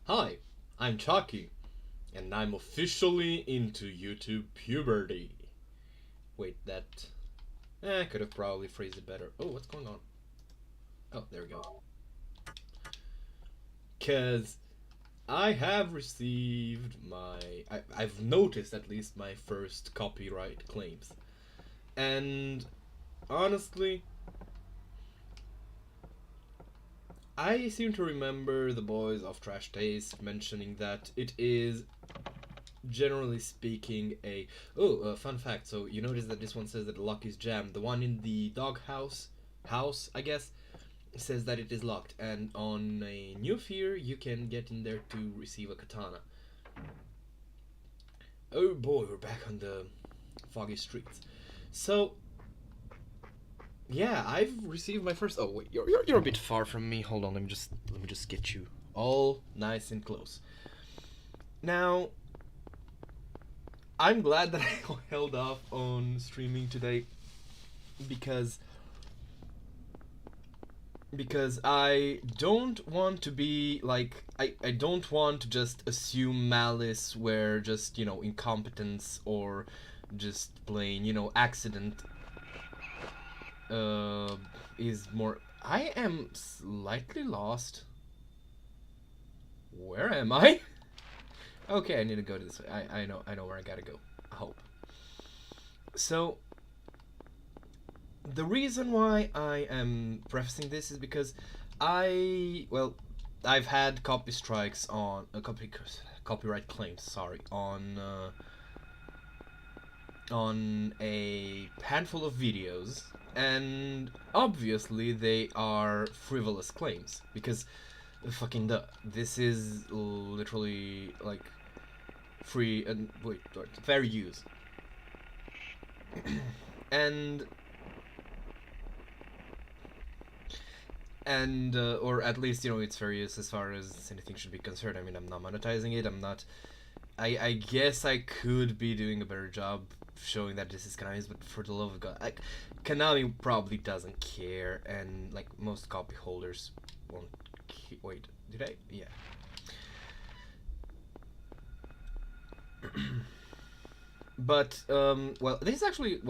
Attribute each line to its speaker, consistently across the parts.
Speaker 1: Hi, I'm Chucky, and I'm officially into YouTube puberty. Wait, that. I could have probably phrased it better. Oh, what's going on? Oh, there we go. Because I have received I've noticed at least my first copyright claims. And honestly, I seem to remember the boys of Trash Taste mentioning that it is generally speaking a fun fact. So you notice that this one says that the lock is jammed. The one in the dog house, I guess, says that it is locked, and on a new fear you can get in there to receive a katana. Oh boy, we're back on the foggy streets. So yeah, I've received my first. Oh wait, you're a bit far from me. Hold on, let me just get you all nice and close. Now, I'm glad that I held off on streaming today because I don't want to be like I don't want to just assume malice where just, incompetence or just plain, accident uh is more. I am slightly lost. Where am I? Okay, I need to go to this way. I know where I gotta go. I hope. So the reason why I am prefacing this is because I've had copy strikes on copyright claims, sorry, on a handful of videos, and obviously they are frivolous claims because this is literally like free and fair use. and or at least, it's fair use as far as anything should be concerned. I mean, I'm not monetizing it. I'm not. I guess I could be doing a better job showing that this is Konami's, but for the love of God, Konami probably doesn't care, and like most copy holders won't. Wait, did I? Yeah. But this is actually,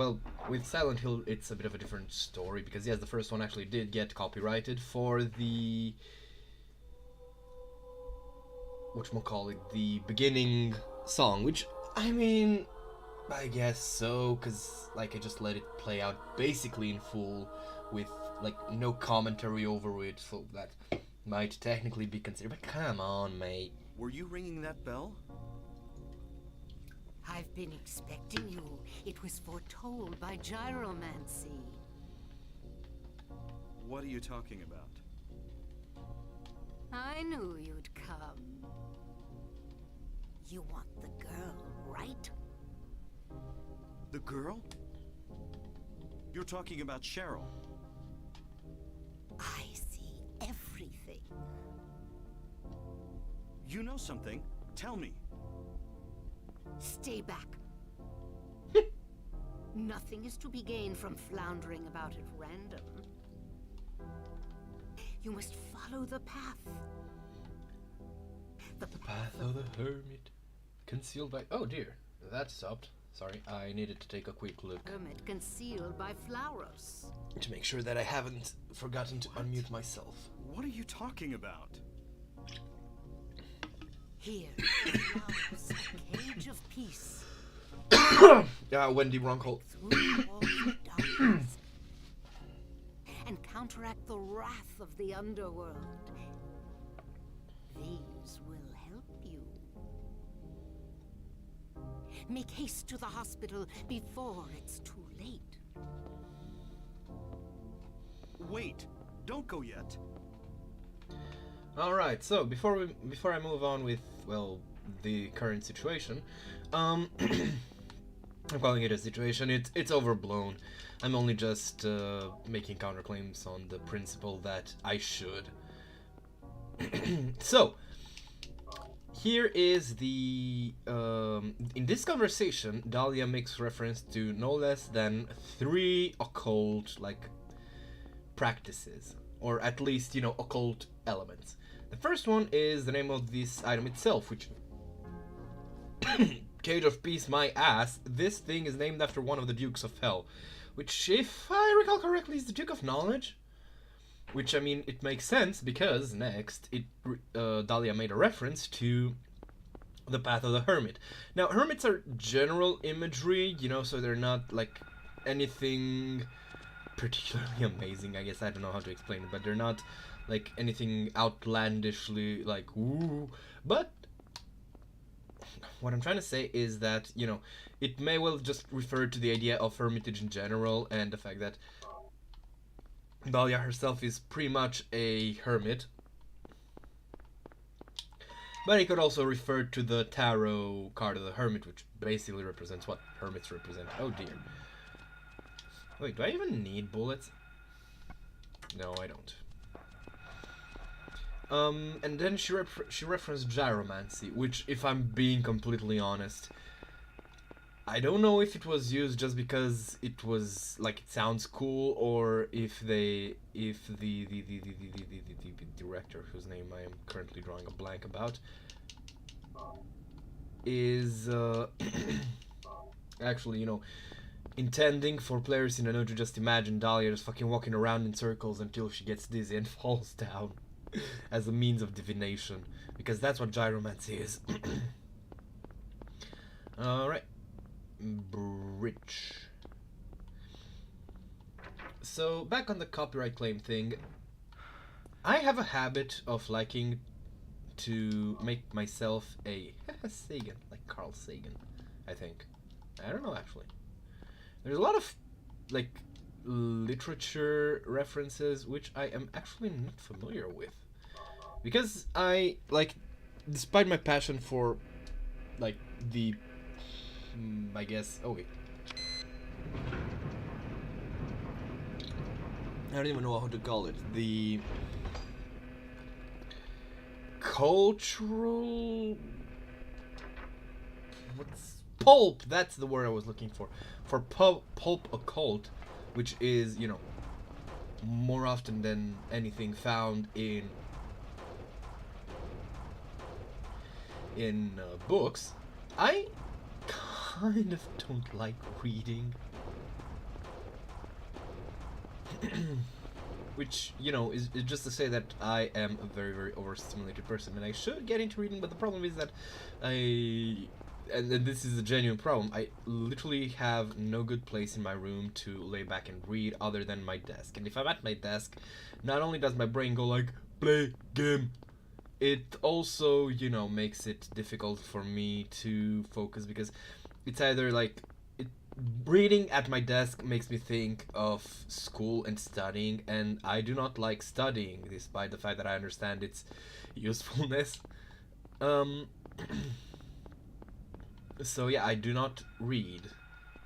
Speaker 1: with Silent Hill it's a bit of a different story because yes, the first one actually did get copyrighted for the the beginning song, which, I mean, I guess so, because I just let it play out basically in full with no commentary over it, so that might technically be considered. But come on, mate.
Speaker 2: Were you ringing that bell?
Speaker 3: I've been expecting you. It was foretold by gyromancy.
Speaker 2: What are you talking about?
Speaker 3: I knew you'd come. You want the girl, right?
Speaker 2: The girl? You're talking about Cheryl.
Speaker 3: I see everything.
Speaker 2: You know something? Tell me.
Speaker 3: Stay back. Nothing is to be gained from floundering about at random. You must follow the path.
Speaker 1: The path of the hermit, concealed by. Oh dear, that stopped. Sorry, I needed to take a quick look.
Speaker 3: Hermit concealed by flowers.
Speaker 1: To make sure that I haven't forgotten to unmute myself.
Speaker 2: What are you talking about?
Speaker 3: Here, flowers, a cage of peace.
Speaker 1: Wendy Runkle.
Speaker 3: Through the walls of darkness. And counteract the wrath of the underworld. These will help you. Make haste to the hospital before it's too late.
Speaker 2: Wait, don't go yet.
Speaker 1: All right, so before I move on with the current situation, I'm calling it a situation. It's overblown. I'm only just making counterclaims on the principle that I should. So here is the in this conversation, Dahlia makes reference to no less than 3 occult practices, or at least occult elements. The first one is the name of this item itself, which Cage of Peace, my ass. This thing is named after one of the Dukes of Hell, which, if I recall correctly, is the Duke of Knowledge. Which, I mean, it makes sense because next, Dahlia made a reference to the Path of the Hermit. Now, hermits are general imagery, you know, so they're not like anything particularly amazing. I guess I don't know how to explain it, but they're not like anything outlandishly like ooh. But what I'm trying to say is that, you know, it may well just refer to the idea of hermitage in general and the fact that Dahlia herself is pretty much a hermit. But it could also refer to the tarot card of the hermit, which basically represents what hermits represent. Oh dear. Wait, do I even need bullets? No, I don't. And then she referenced gyromancy, which, if I'm being completely honest, I don't know if it was used just because it was like it sounds cool, or if the director, whose name I am currently drawing a blank about, is actually, you know, intending for players, you know, to just imagine Dahlia just fucking walking around in circles until she gets dizzy and falls down as a means of divination, because that's what gyromancy is. Alright. Bridge. So, back on the copyright claim thing, I have a habit of liking to make myself a Sagan, like Carl Sagan, I think. I don't know, actually. There's a lot of, like, literature references which I am actually not familiar with. Because I, like, despite my passion for, like, the, I guess, oh wait. I don't even know how to call it. The cultural... What's... Pulp! That's the word I was looking for. For pulp occult, which is, you know, more often than anything found in books, I kind of don't like reading. Which, you know, is just to say that I am a very, very overstimulated person, and I should get into reading, but the problem is that and this is a genuine problem, I literally have no good place in my room to lay back and read other than my desk. And if I'm at my desk, not only does my brain go like, play game, it also, you know, makes it difficult for me to focus, because it's either like, reading at my desk makes me think of school and studying, and I do not like studying, despite the fact that I understand its usefulness. So yeah, I do not read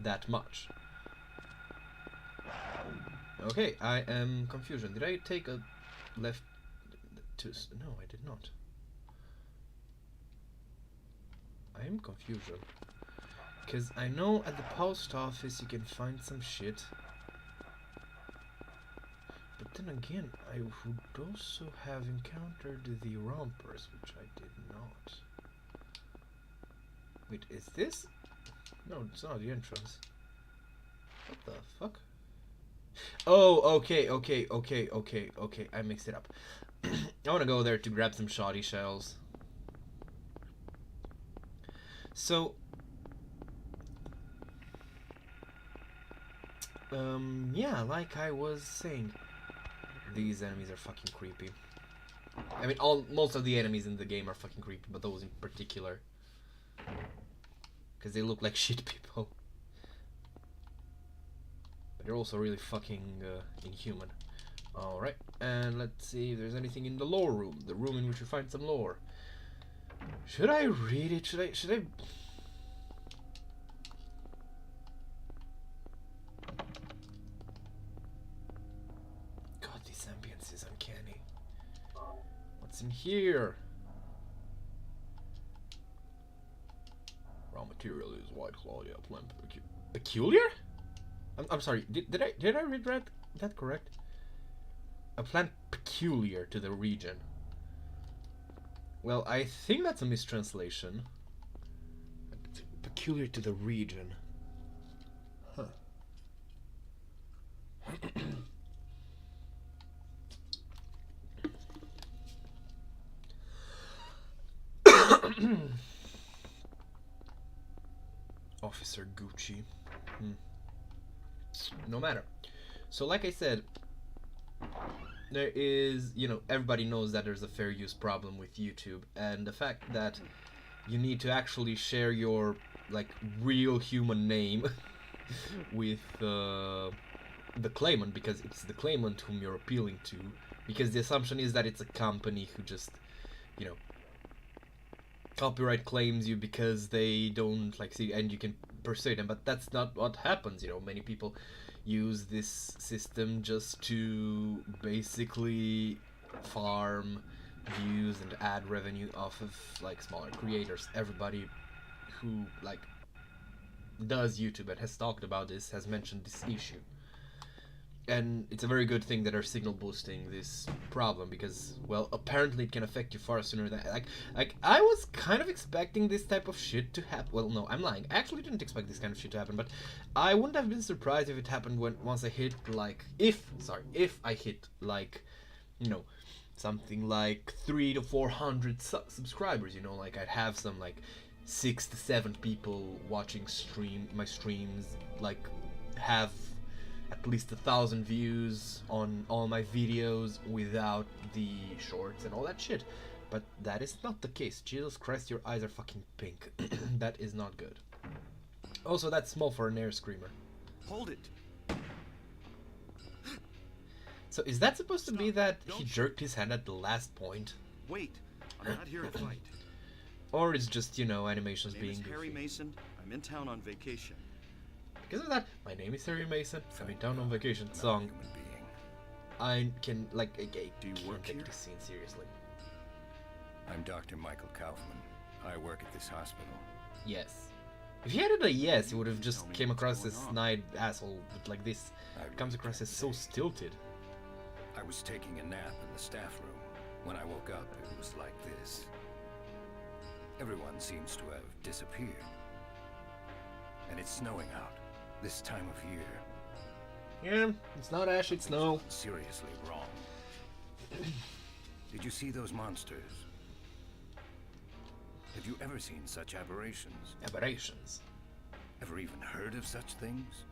Speaker 1: that much. Okay, I am confusion. Did I take a left to... No, I did not. I am confusion. Because I know at the post office you can find some shit. But then again, I would also have encountered the rompers, which I did not. Wait, is this? No, it's not the entrance. What the fuck? Oh, okay. I mixed it up. I want to go there to grab some shoddy shells. So... yeah, like I was saying, these enemies are fucking creepy. I mean, most of the enemies in the game are fucking creepy, but those in particular. Because they look like shit people. But they're also really fucking inhuman. Alright, and let's see if there's anything in the lore room. The room in which we find some lore. Should I read it? Should I... God, this ambience is uncanny. What's in here? Raw material is white Claudia plant peculiar? I'm sorry. Did I read that correct? A plant peculiar to the region. Well, I think that's a mistranslation. Peculiar to the region. Huh. Officer Gucci. No matter. So, like I said, there is, everybody knows that there's a fair use problem with YouTube, and the fact that you need to actually share your, like, real human name with the claimant, because it's the claimant whom you're appealing to, because the assumption is that it's a company who just, copyright claims you because they don't like see, and you can persuade them, but that's not what happens. Many people use this system just to basically farm views and ad revenue off of like smaller creators. Everybody who like does YouTube and has talked about this has mentioned this issue. And it's a very good thing that they're signal boosting this problem, because, well, apparently it can affect you far sooner than like I was kind of expecting this type of shit to happen. Well, no, I'm lying. I actually didn't expect this kind of shit to happen, but I wouldn't have been surprised if it happened once I hit like if I hit like, something like 300 to 400 subscribers. Like I'd have some like 6 to 7 people watching my streams, like have at least 1,000 views on all my videos without the shorts and all that shit. But that is not the case. Jesus Christ, your eyes are fucking pink. That is not good. Also, that's small for an air screamer.
Speaker 2: Hold it.
Speaker 1: So is that supposed to be that he jerked his hand at the last point?
Speaker 2: Wait, I'm not here to fight.
Speaker 1: Or it's just, animations
Speaker 2: My name
Speaker 1: being
Speaker 2: is Harry
Speaker 1: goofy?
Speaker 2: Mason. I'm in town on vacation.
Speaker 1: Because of that, my name is Harry Mason. I'm in town on vacation. Song. I can, like, I
Speaker 2: Do you
Speaker 1: can't
Speaker 2: work
Speaker 1: take
Speaker 2: here?
Speaker 1: this scene seriously.
Speaker 4: I'm Dr. Michael Kaufman. I work at this hospital.
Speaker 1: Yes. If he added a yes, he would have just
Speaker 2: Tell me
Speaker 1: came
Speaker 2: what's
Speaker 1: across
Speaker 2: going
Speaker 1: as
Speaker 2: on.
Speaker 1: snide asshole, but like this
Speaker 4: I
Speaker 1: comes across as so stilted.
Speaker 4: I was taking a nap in the staff room. When I woke up, it was like this. Everyone seems to have disappeared. And it's snowing out. This time of year.
Speaker 1: Yeah, it's not ash, it's snow.
Speaker 4: Seriously wrong. Did you see those monsters? Have you ever seen such aberrations?
Speaker 1: Aberrations.
Speaker 4: Ever even heard of such things?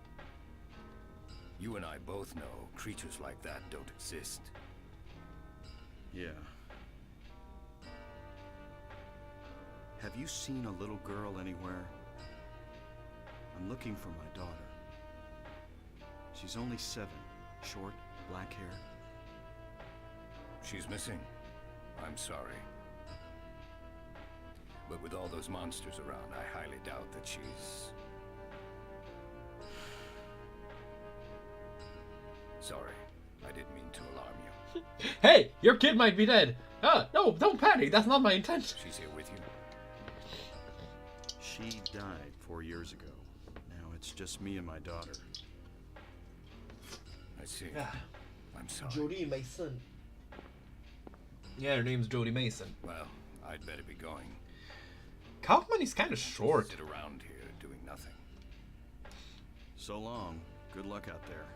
Speaker 4: You and I both know creatures like that don't exist.
Speaker 2: Yeah. Have you seen a little girl anywhere? I'm looking for my daughter. She's only 7, short, black hair.
Speaker 4: She's missing. I'm sorry. But with all those monsters around, I highly doubt that she's... Sorry, I didn't mean to alarm you.
Speaker 1: Hey, your kid might be dead. No, don't panic. That's not my intention.
Speaker 4: She's here with you?
Speaker 2: She died 4 years ago. Now it's just me and my daughter.
Speaker 4: I see.
Speaker 1: Ah,
Speaker 4: I'm sorry.
Speaker 1: Jodie Mason. Yeah, her name's Jodie Mason.
Speaker 4: Well, I'd better be going.
Speaker 1: Kaufman is kind of short.
Speaker 4: Sit around here doing nothing.
Speaker 2: So long. Good luck out there.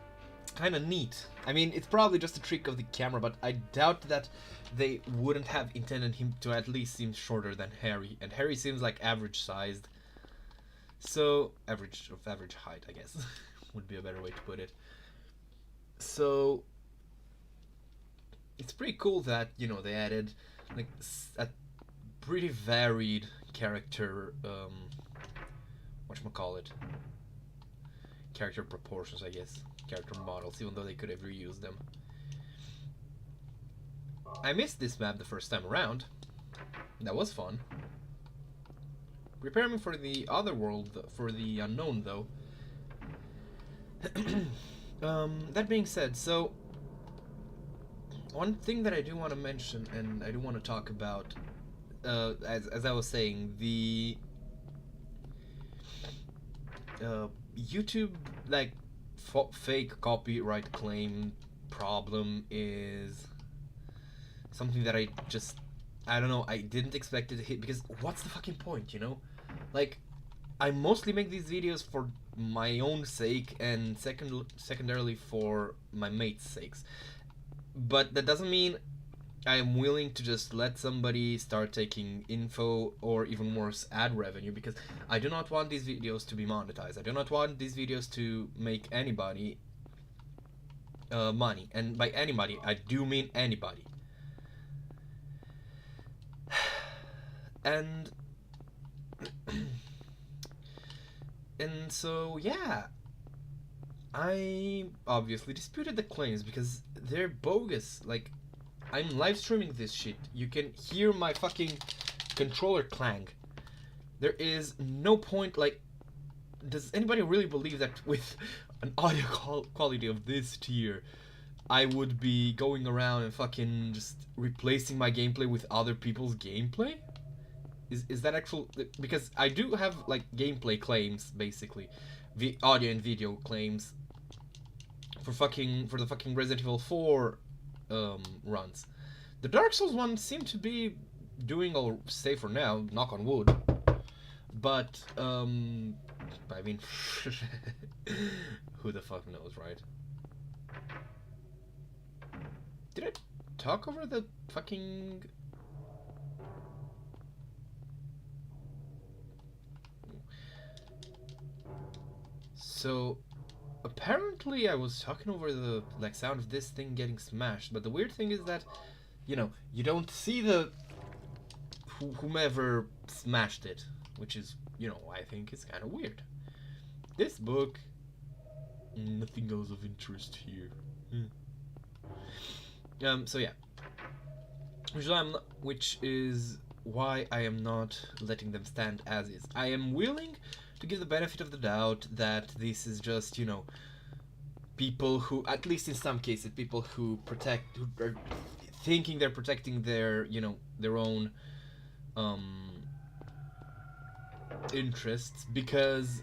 Speaker 1: Kind of neat. I mean, it's probably just a trick of the camera, but I doubt that they wouldn't have intended him to at least seem shorter than Harry. And Harry seems like average sized. So, average height, I guess, would be a better way to put it. So, it's pretty cool that, they added like a pretty varied character, whatchamacallit, character proportions, I guess, character models, even though they could have reused them. I missed this map the first time around. That was fun. Prepare me for the other world, for the unknown, though. That being said, so one thing that I do want to mention, and I do want to talk about, as I was saying, the YouTube like fake copyright claim problem is something that I just I don't know, I didn't expect it to hit, because what's the fucking point, you know? Like, I mostly make these videos for my own sake and secondarily for my mates' sakes. But that doesn't mean I am willing to just let somebody start taking info or even worse ad revenue, because I do not want these videos to be monetized. I do not want these videos to make anybody money, and by anybody I do mean anybody. And and so yeah, I obviously disputed the claims because they're bogus. Like, I'm live streaming this shit. You can hear my fucking controller clang. There is no point, like, does anybody really believe that with an audio quality of this tier, I would be going around and fucking just replacing my gameplay with other people's gameplay? Is that actual? Because I do have, like, gameplay claims, basically. Audio and video claims for the fucking Resident Evil 4 runs. The Dark Souls one seemed to be doing all safe for now, knock on wood. But I mean, who the fuck knows, right? Did I talk over the fucking... So, apparently I was talking over the, like, sound of this thing getting smashed, but the weird thing is that, you know, you don't see the whomever smashed it, which is, you know, I think is kind of weird. This book, nothing else of interest here. So yeah, which is why I am not letting them stand as is. I am willing to give the benefit of the doubt that this is just, you know, people who, at least in some cases, people who are thinking they're protecting their, you know, their own interests, because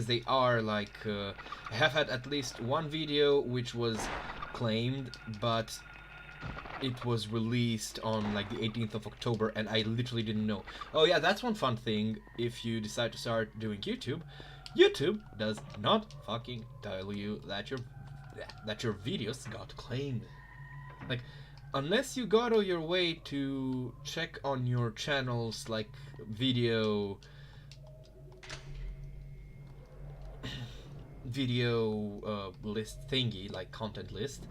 Speaker 1: they are like, I have had at least one video which was claimed, but it was released on like the 18th of October and I literally didn't know. Oh yeah, that's one fun thing. If you decide to start doing YouTube does not fucking tell you that your videos got claimed. Like, unless you go out of your way to check on your channel's, like, video list thingy, like content list,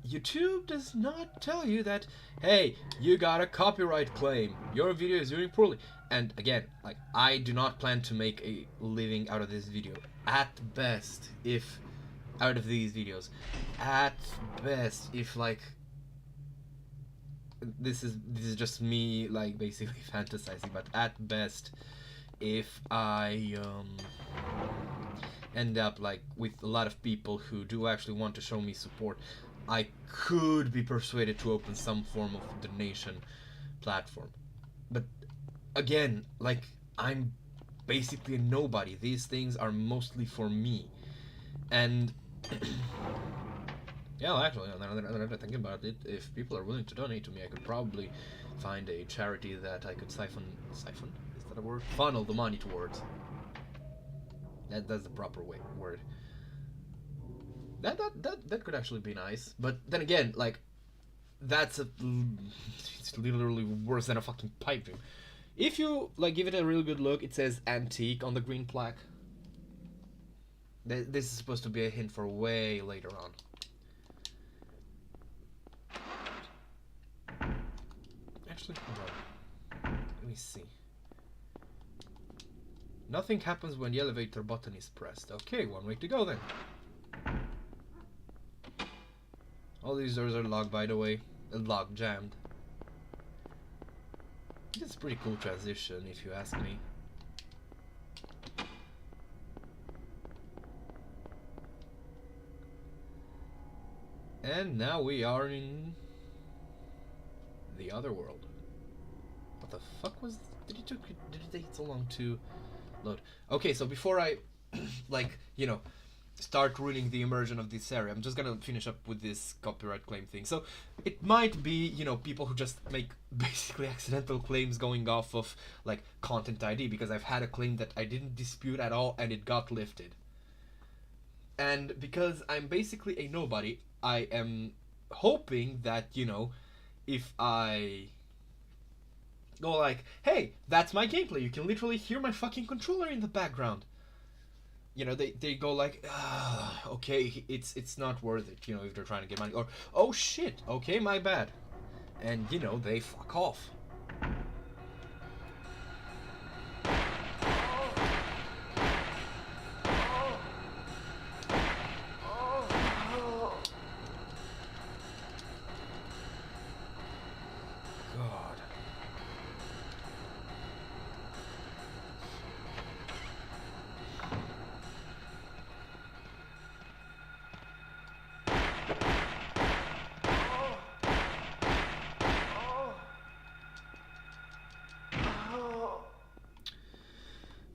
Speaker 1: YouTube does not tell you that, hey, you got a copyright claim, your video is doing poorly. And again, like, I do not plan to make a living out of this video. At best, if out of these videos, at best, if, like, this is just me, like, basically fantasizing, but at best, if I end up, like, with a lot of people who do actually want to show me support, I could be persuaded to open some form of donation platform. But again, like, I'm basically a nobody. These things are mostly for me. And yeah, well, actually, now that I'm thinking about it, if people are willing to donate to me, I could probably find a charity that I could siphon, is that a word? Funnel the money towards. That's the proper word. That could actually be nice, but then again, like, it's literally worse than a fucking pipe dream. If you, like, give it a really good look, it says antique on the green plaque. This is supposed to be a hint for way later on. Actually, hold on. Let me see. Nothing happens when the elevator button is pressed. Okay, one way to go then. All these doors are locked, by the way. Locked, jammed. This is a pretty cool transition, if you ask me. And now we are in the other world. What the fuck was... Did it take so long to load? Okay, so before I, like, you know, start ruining the immersion of this area. I'm just gonna finish up with this copyright claim thing. So it might be, you know, people who just make basically accidental claims going off of like content ID, because I've had a claim that I didn't dispute at all and it got lifted. And because I'm basically a nobody, I am hoping that, you know, if I go like, hey, that's my gameplay, you can literally hear my fucking controller in the background, you know, they go like, okay, it's not worth it, you know, if they're trying to get money, or oh shit, okay, my bad, and you know, they fuck off. God.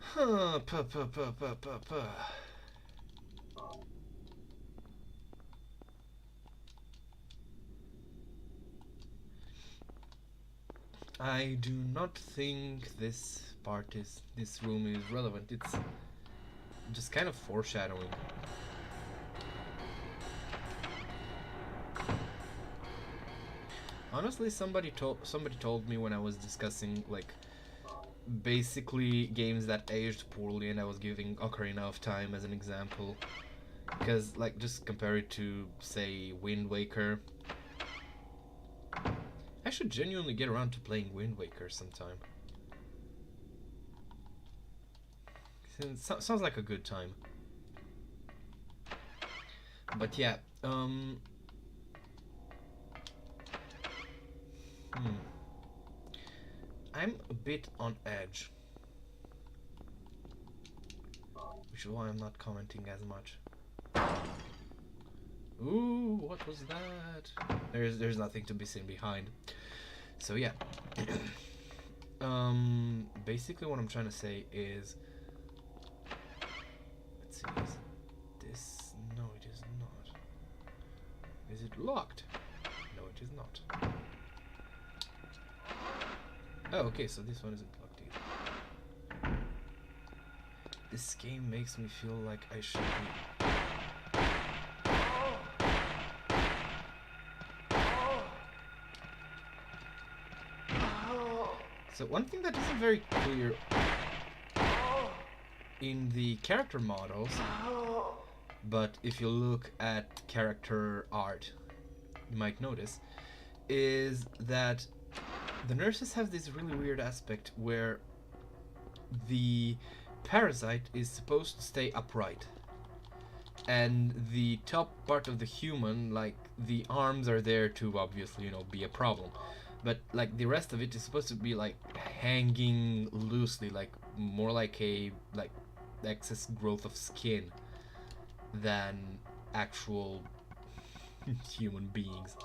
Speaker 1: Huh, puh, puh, puh, puh, puh, puh. I do not think this room is relevant. It's just kind of foreshadowing. Honestly, somebody told me when I was discussing like basically games that aged poorly, and I was giving Ocarina of Time as an example, because like just compare it to say Wind Waker. I should genuinely get around to playing Wind Waker sometime. Sounds like a good time. But yeah, I'm a bit on edge, which is why I'm not commenting as much. Ooh, what was that? There's nothing to be seen behind. So yeah. Basically what I'm trying to say is, let's see, is this, no it is not. Is it locked? No, it is not. Oh, okay, so this one isn't locked either. This game makes me feel like I should be. So one thing that isn't very clear in the character models, but if you look at character art, you might notice, is that the nurses have this really weird aspect where the parasite is supposed to stay upright, and the top part of the human, like the arms, are there to obviously, you know, be a problem, but like the rest of it is supposed to be like hanging loosely, like more like a like excess growth of skin than actual human beings.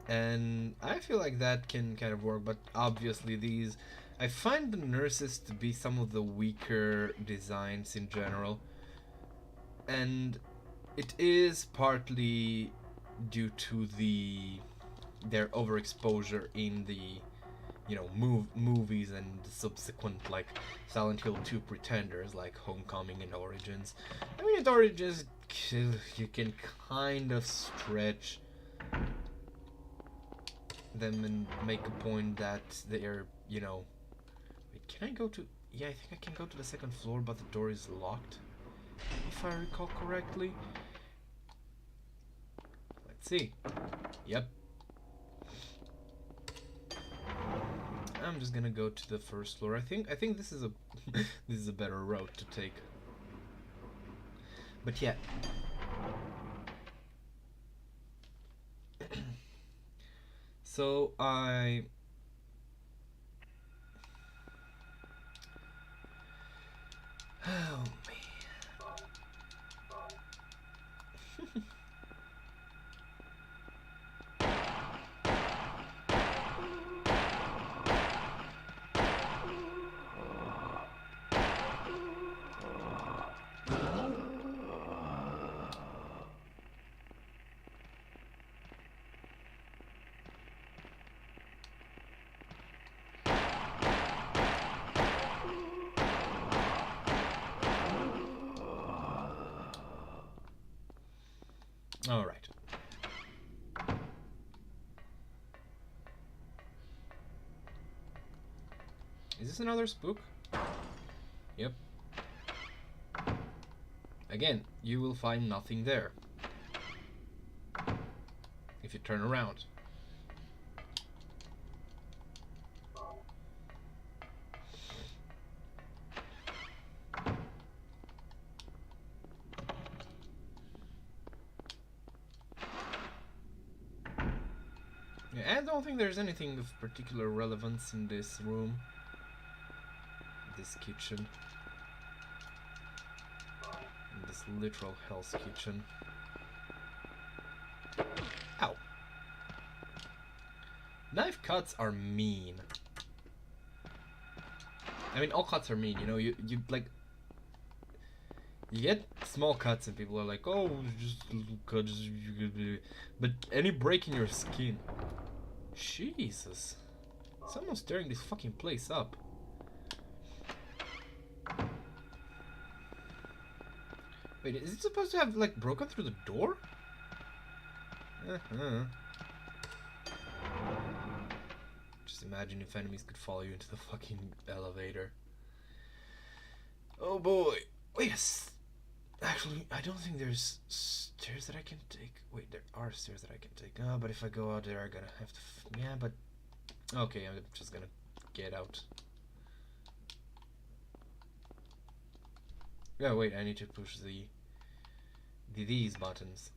Speaker 1: And I feel like that can kind of work, but obviously these, I find the nurses to be some of the weaker designs in general, and it is partly due to their overexposure in the, you know, movies and subsequent like Silent Hill 2 pretenders like Homecoming and Origins. I mean, at Origins you can kind of stretch them and make a point that they're, you know, wait, can I go to, yeah, I think I can go to the second floor, but the door is locked, if I recall correctly. Let's see. Yep. I'm just gonna go to the first floor. I think this is a this is a better route to take. But yeah. So I oh man. Alright. Is this another spook? Yep. Again, you will find nothing there. If you turn around. Yeah, I don't think there's anything of particular relevance in this room. This kitchen. In this literal Hell's Kitchen. Ow. Knife cuts are mean. I mean, all cuts are mean, you know, you like... You get small cuts and people are like, oh, just little cuts, but any break in your skin... Jesus. Someone's tearing this fucking place up. Wait, is it supposed to have, like, broken through the door? Just imagine if enemies could follow you into the fucking elevator. Oh boy. Wait, actually, I don't think there's stairs that I can take. Wait, there are stairs that I can take. Oh, but if I go out there, I'm gonna have to... yeah, but... okay, I'm just gonna get out. Yeah, wait, I need to push these buttons.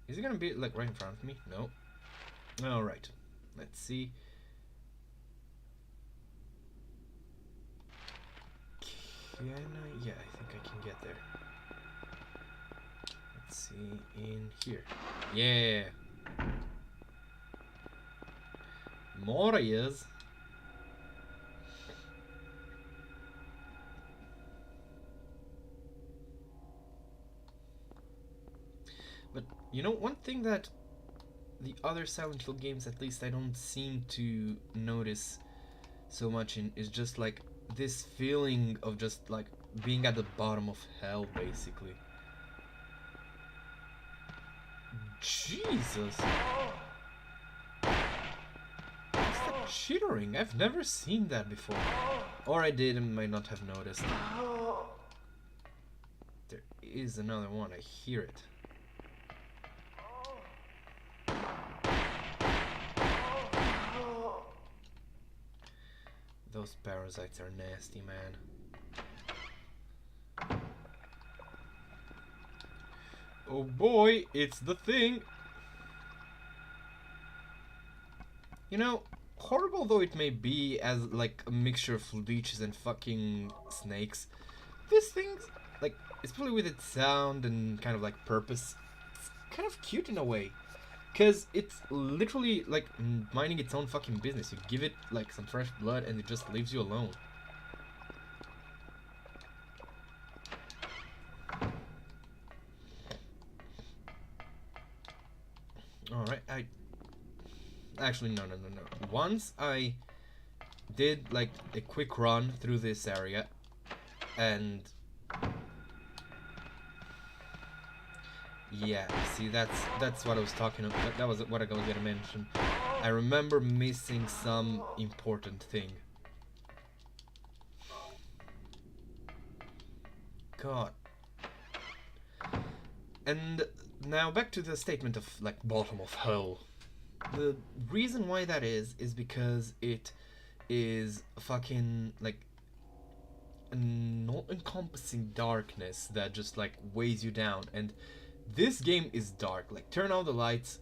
Speaker 1: Is it gonna be, like, right in front of me? No. Alright. Let's see. Can I? Yeah, I think I can get there. Let's see, in here. Yeah! More is. But, you know, one thing that the other Silent Hill games, at least I don't seem to notice so much in, is just like this feeling of just like being at the bottom of hell, basically. Jesus! What's that chittering? I've never seen that before. Or I did and might not have noticed. There is another one, I hear it. Those parasites are nasty, man. Oh boy, it's the thing! You know, horrible though it may be as like a mixture of leeches and fucking snakes, this thing's, like, especially with its sound and kind of like purpose, it's kind of cute in a way. Because it's literally, like, minding its own fucking business. You give it, like, some fresh blood and it just leaves you alone. Alright, actually, no. Once I did, like, a quick run through this area, and... yeah, see, that's what I was talking about. That was what I was gonna mention. I remember missing some important thing. God. And now back to the statement of, like, bottom of hell. The reason why that is because it is fucking, like, an all-encompassing darkness that just, like, weighs you down. And this game is dark. Like, turn on the lights.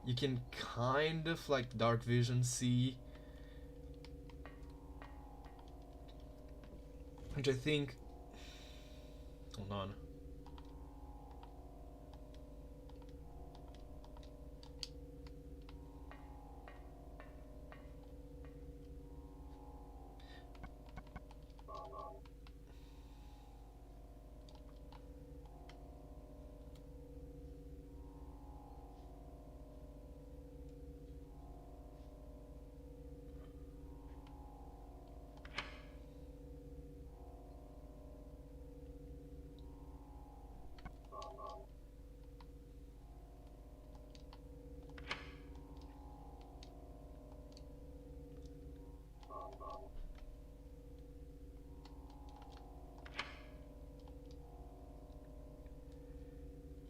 Speaker 1: You can kind of, like, dark vision see. Which I think... hold on.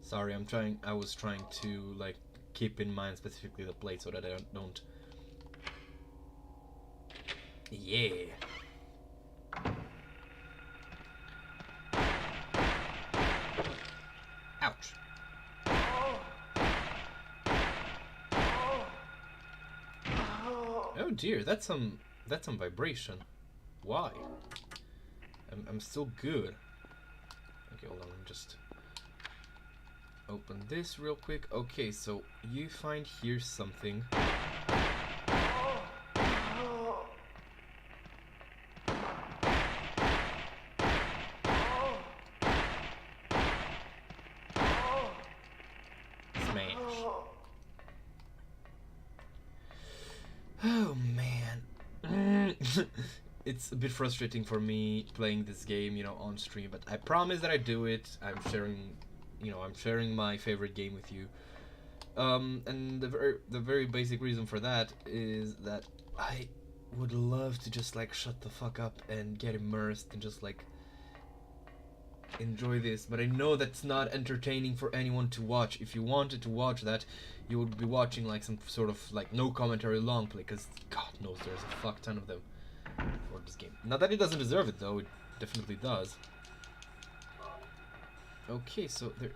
Speaker 1: Sorry, I was trying to, like, keep in mind specifically the plate so that I don't... Yeah. Ouch. Oh dear, that's some vibration. Why? I'm still good. Okay, hold on, let me just open this real quick. Okay, so you find here something. Smash. Oh man. It's a bit frustrating for me playing this game, you know, on stream, but I promise that I do it. I'm sharing my favorite game with you. And the very basic reason for that is that I would love to just like shut the fuck up and get immersed and just like enjoy this, but I know that's not entertaining for anyone to watch. If you wanted to watch that, you would be watching like some sort of like no commentary long play, because God knows there's a fuck ton of them for this game. Not that it doesn't deserve it though, it definitely does. Okay, so there...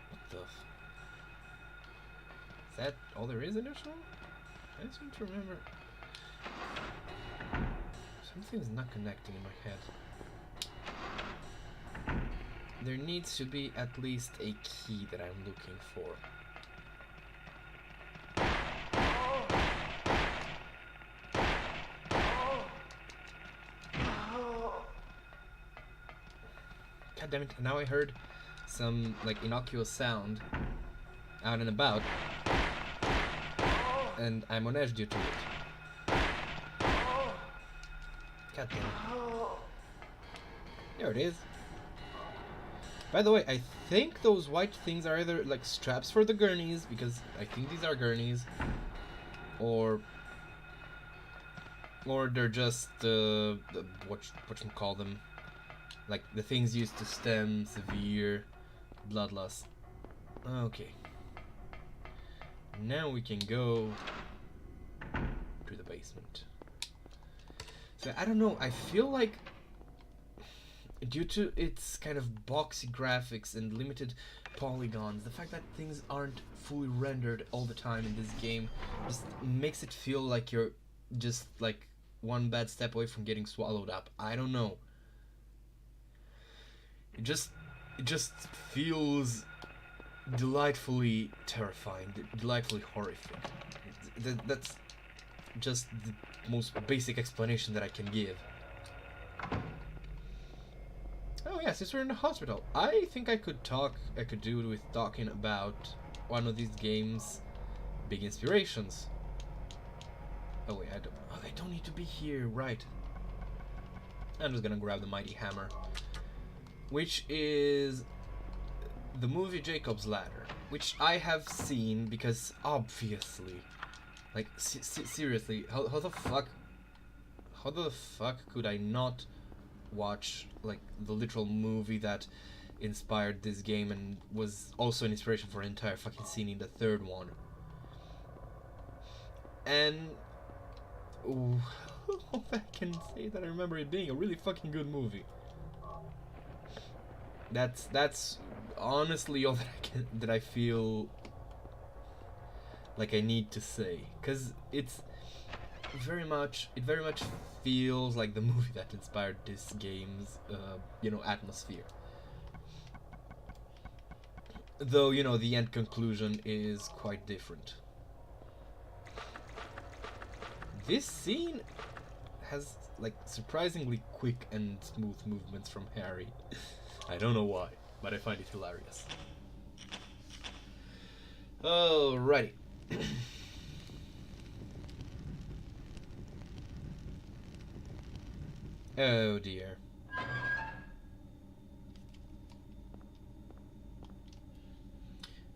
Speaker 1: What the f... Is that all there is in this one? I just seem to remember... Something's not connecting in my head. There needs to be at least a key that I'm looking for. God damn it, now I heard some like innocuous sound out and about, and I'm on edge due to it. God damn it. There it is. By the way, I think those white things are either like straps for the gurneys, because I think these are gurneys, or they're just whatchamacall them, like the things used to stem severe blood loss. Okay. Now we can go to the basement. So I don't know, I feel like due to its kind of boxy graphics and limited polygons, the fact that things aren't fully rendered all the time in this game just makes it feel like you're just like one bad step away from getting swallowed up. I don't know. It just feels delightfully terrifying, delightfully horrific. That's just the most basic explanation that I can give. Oh yeah, since we're in the hospital, I think I could do with talking about one of these games' big inspirations. Oh wait, I don't need to be here, right? I'm just gonna grab the mighty hammer, which is the movie Jacob's Ladder, which I have seen because obviously, like seriously, how the fuck could I not watch like the literal movie that inspired this game and was also an inspiration for an entire fucking scene in the third one? And all I can say that I remember it being a really fucking good movie. That's honestly all that I feel like I need to say, because it very much feels like the movie that inspired this game's atmosphere. Though, you know, the end conclusion is quite different. This scene has like surprisingly quick and smooth movements from Harry. I don't know why, but I find it hilarious. Alrighty. Oh dear.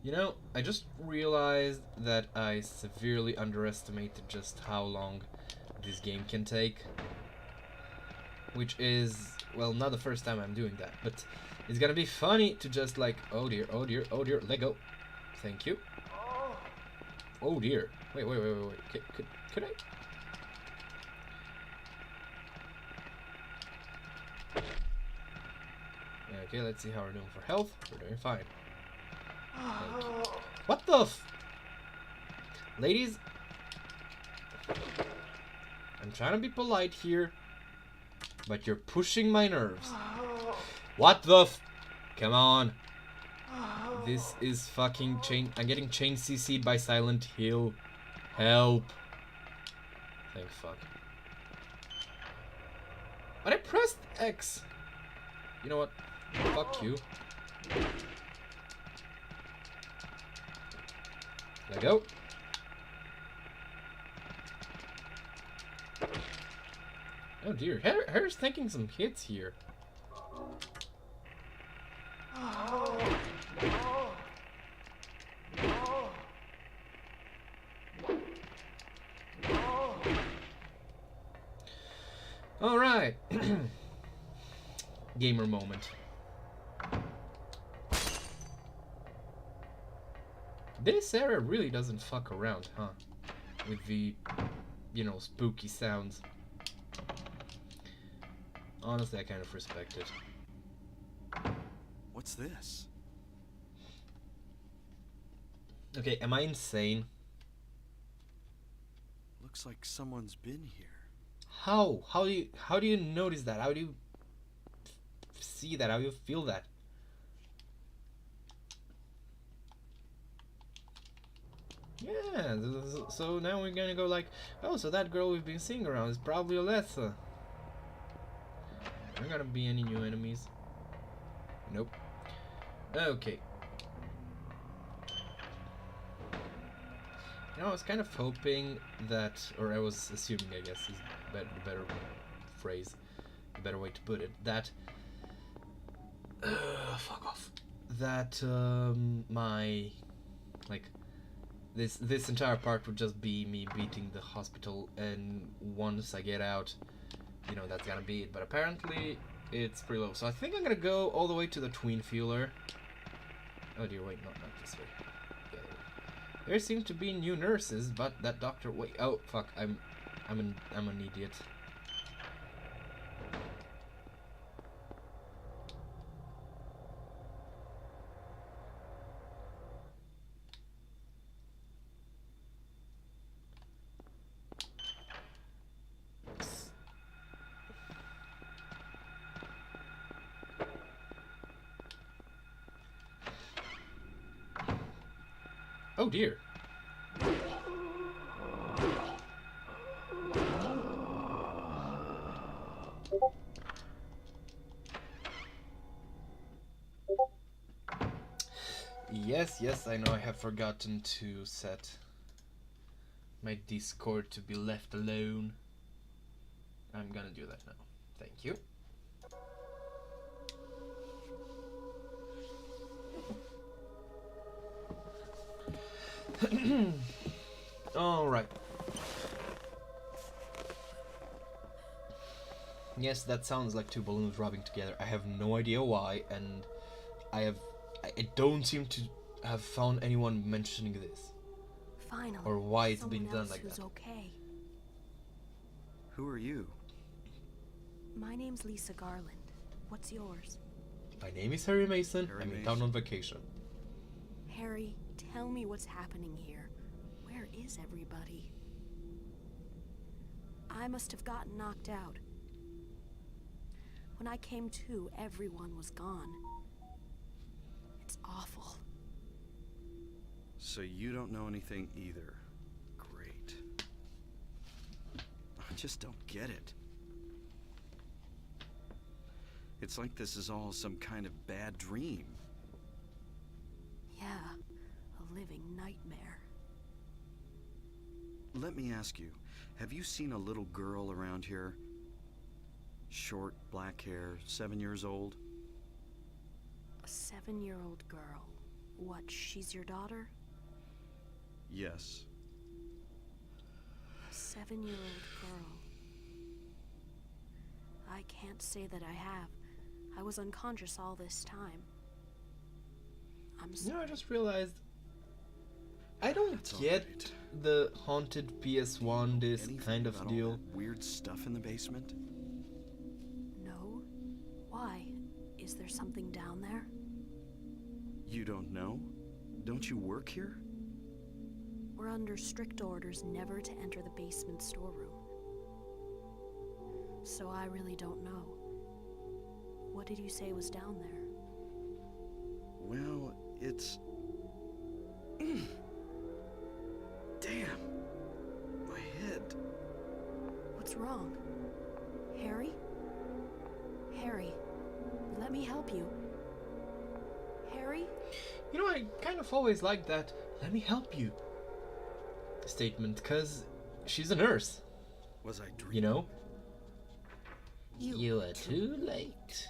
Speaker 1: You know, I just realized that I severely underestimated just how long this game can take. Which is, well, not the first time I'm doing that, but It's gonna be funny to just like, oh dear, oh dear, oh dear, let go. Thank you. Oh dear. Wait. Could I? Okay, let's see how we're doing for health. We're doing fine. Thank you. What the Ladies, I'm trying to be polite here, but you're pushing my nerves. What the Come on. This is fucking I'm getting chain CC'd by Silent Hill. Help. Thank fuck. But I pressed X. You know what? Fuck you. Let go. Oh dear. Harry's taking some hits here. Alright. Gamer moment. This area really doesn't fuck around, huh? With the, you know, spooky sounds. Honestly, I kind of respect it.
Speaker 2: What's this?
Speaker 1: Okay, am I insane?
Speaker 2: Looks like someone's been here.
Speaker 1: How? How do you notice that? How do you see that? How do you feel that? Yeah, so now we're gonna go like, oh, so that girl we've been seeing around is probably Alessa. Are there gonna be any new enemies? Nope. Okay. You know, I was kind of hoping that, or I was assuming, I guess, is the better phrase, the better way to put it, that, fuck off, that, my, like, this entire part would just be me beating the hospital, and once I get out, you know, that's gonna be it, but apparently, it's pretty low, so I think I'm gonna go all the way to the twin fueler. Oh dear, wait, not this way. The other way. There seem to be new nurses, but that doctor, wait, oh, fuck, I'm an idiot. Oh dear. Yes, I know I have forgotten to set my Discord to be left alone. I'm gonna do that now. Thank you. Alright. Yes, that sounds like two balloons rubbing together. I have no idea why, and I don't seem to have found anyone mentioning this.
Speaker 3: Finally,
Speaker 1: or why it's
Speaker 3: someone
Speaker 1: been done
Speaker 3: else
Speaker 1: like
Speaker 3: who's
Speaker 1: that.
Speaker 3: Okay.
Speaker 2: Who are you?
Speaker 3: My name's Lisa Garland. What's yours?
Speaker 1: My name is Harry Mason.
Speaker 2: Harry
Speaker 1: I'm in
Speaker 2: Mason.
Speaker 1: town on vacation.
Speaker 3: Harry, tell me what's happening here. Where is everybody? I must have gotten knocked out. When I came to, everyone was gone. It's awful.
Speaker 2: So you don't know anything either. Great. I just don't get it. It's like this is all some kind of bad dream.
Speaker 3: Yeah, a living nightmare.
Speaker 2: Let me ask you, have you seen a little girl around here? Short, black hair, 7 years old?
Speaker 3: A 7-year-old girl. What, she's your daughter?
Speaker 2: Yes.
Speaker 3: A 7-year-old girl. I can't say that I have.
Speaker 5: I was unconscious all this time. I'm
Speaker 1: You
Speaker 5: sorry.
Speaker 1: know, I just realized I don't
Speaker 2: That's all
Speaker 1: get
Speaker 2: right.
Speaker 1: the haunted PS1 disc
Speaker 2: Anything
Speaker 1: kind of
Speaker 2: about all
Speaker 1: deal.
Speaker 2: that weird stuff in the basement?
Speaker 5: No? Why? Is there something down there?
Speaker 2: You don't know? Don't you work here?
Speaker 5: We're under strict orders never to enter the basement storeroom. So I really don't know. What did you say was down there?
Speaker 2: Well, it's... Damn! My head.
Speaker 5: What's wrong? Harry? Harry, let me help you. Harry?
Speaker 1: You know, I kind of always like that "let me help you" statement, because she's a nurse,
Speaker 2: Was I dreaming?
Speaker 1: you know?
Speaker 3: You
Speaker 1: are too late.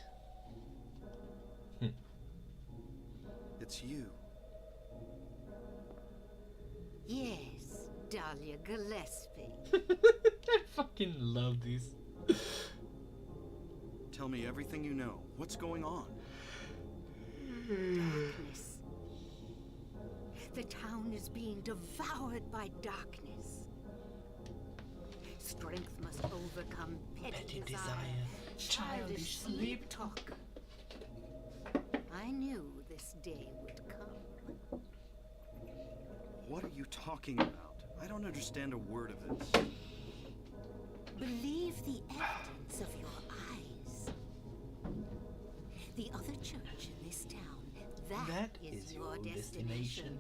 Speaker 2: It's you.
Speaker 3: Yes, Dahlia Gillespie.
Speaker 1: I fucking love these.
Speaker 2: Tell me everything you know. What's going on?
Speaker 3: Darkness. The town is being devoured by darkness. Strength must overcome petty desire, childish sleep talk. I knew this day would come.
Speaker 2: What are you talking about? I don't understand a word of this.
Speaker 3: Believe the evidence of your eyes. The other church in this town, that is your destination.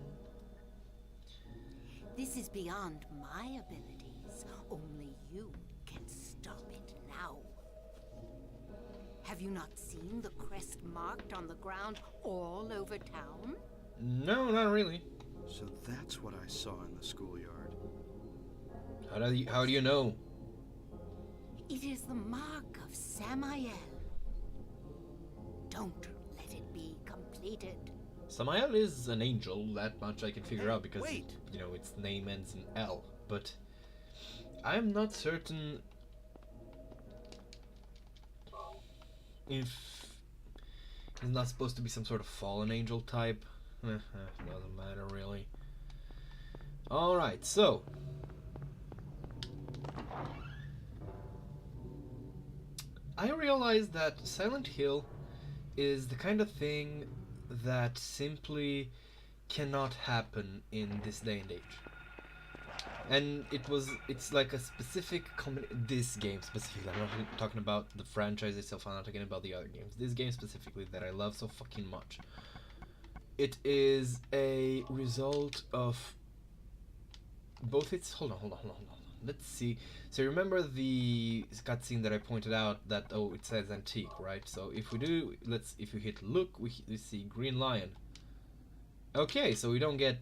Speaker 3: This is beyond my abilities. Only you can stop it now. Have you not seen the crest marked on the ground all over town?
Speaker 1: No, not really.
Speaker 2: So that's what I saw in the schoolyard.
Speaker 1: How do you know?
Speaker 3: It is the mark of Samael. Don't let it be completed.
Speaker 1: Samael is an angel, that much I can figure out because,
Speaker 2: wait.
Speaker 1: you know, its name ends in L. But I'm not certain if he's not supposed to be some sort of fallen angel type. Doesn't matter really. Alright, so I realized that Silent Hill is the kind of thing that simply cannot happen in this day and age. And it's like a specific this game specifically. I'm not talking about the franchise itself, I'm not talking about the other games. This game specifically that I love so fucking much. It is a result of both its hold on. Let's see. So remember the cutscene that I pointed out that it says antique, right? So if we do, if you hit look, we see green lion. Okay, so we don't get.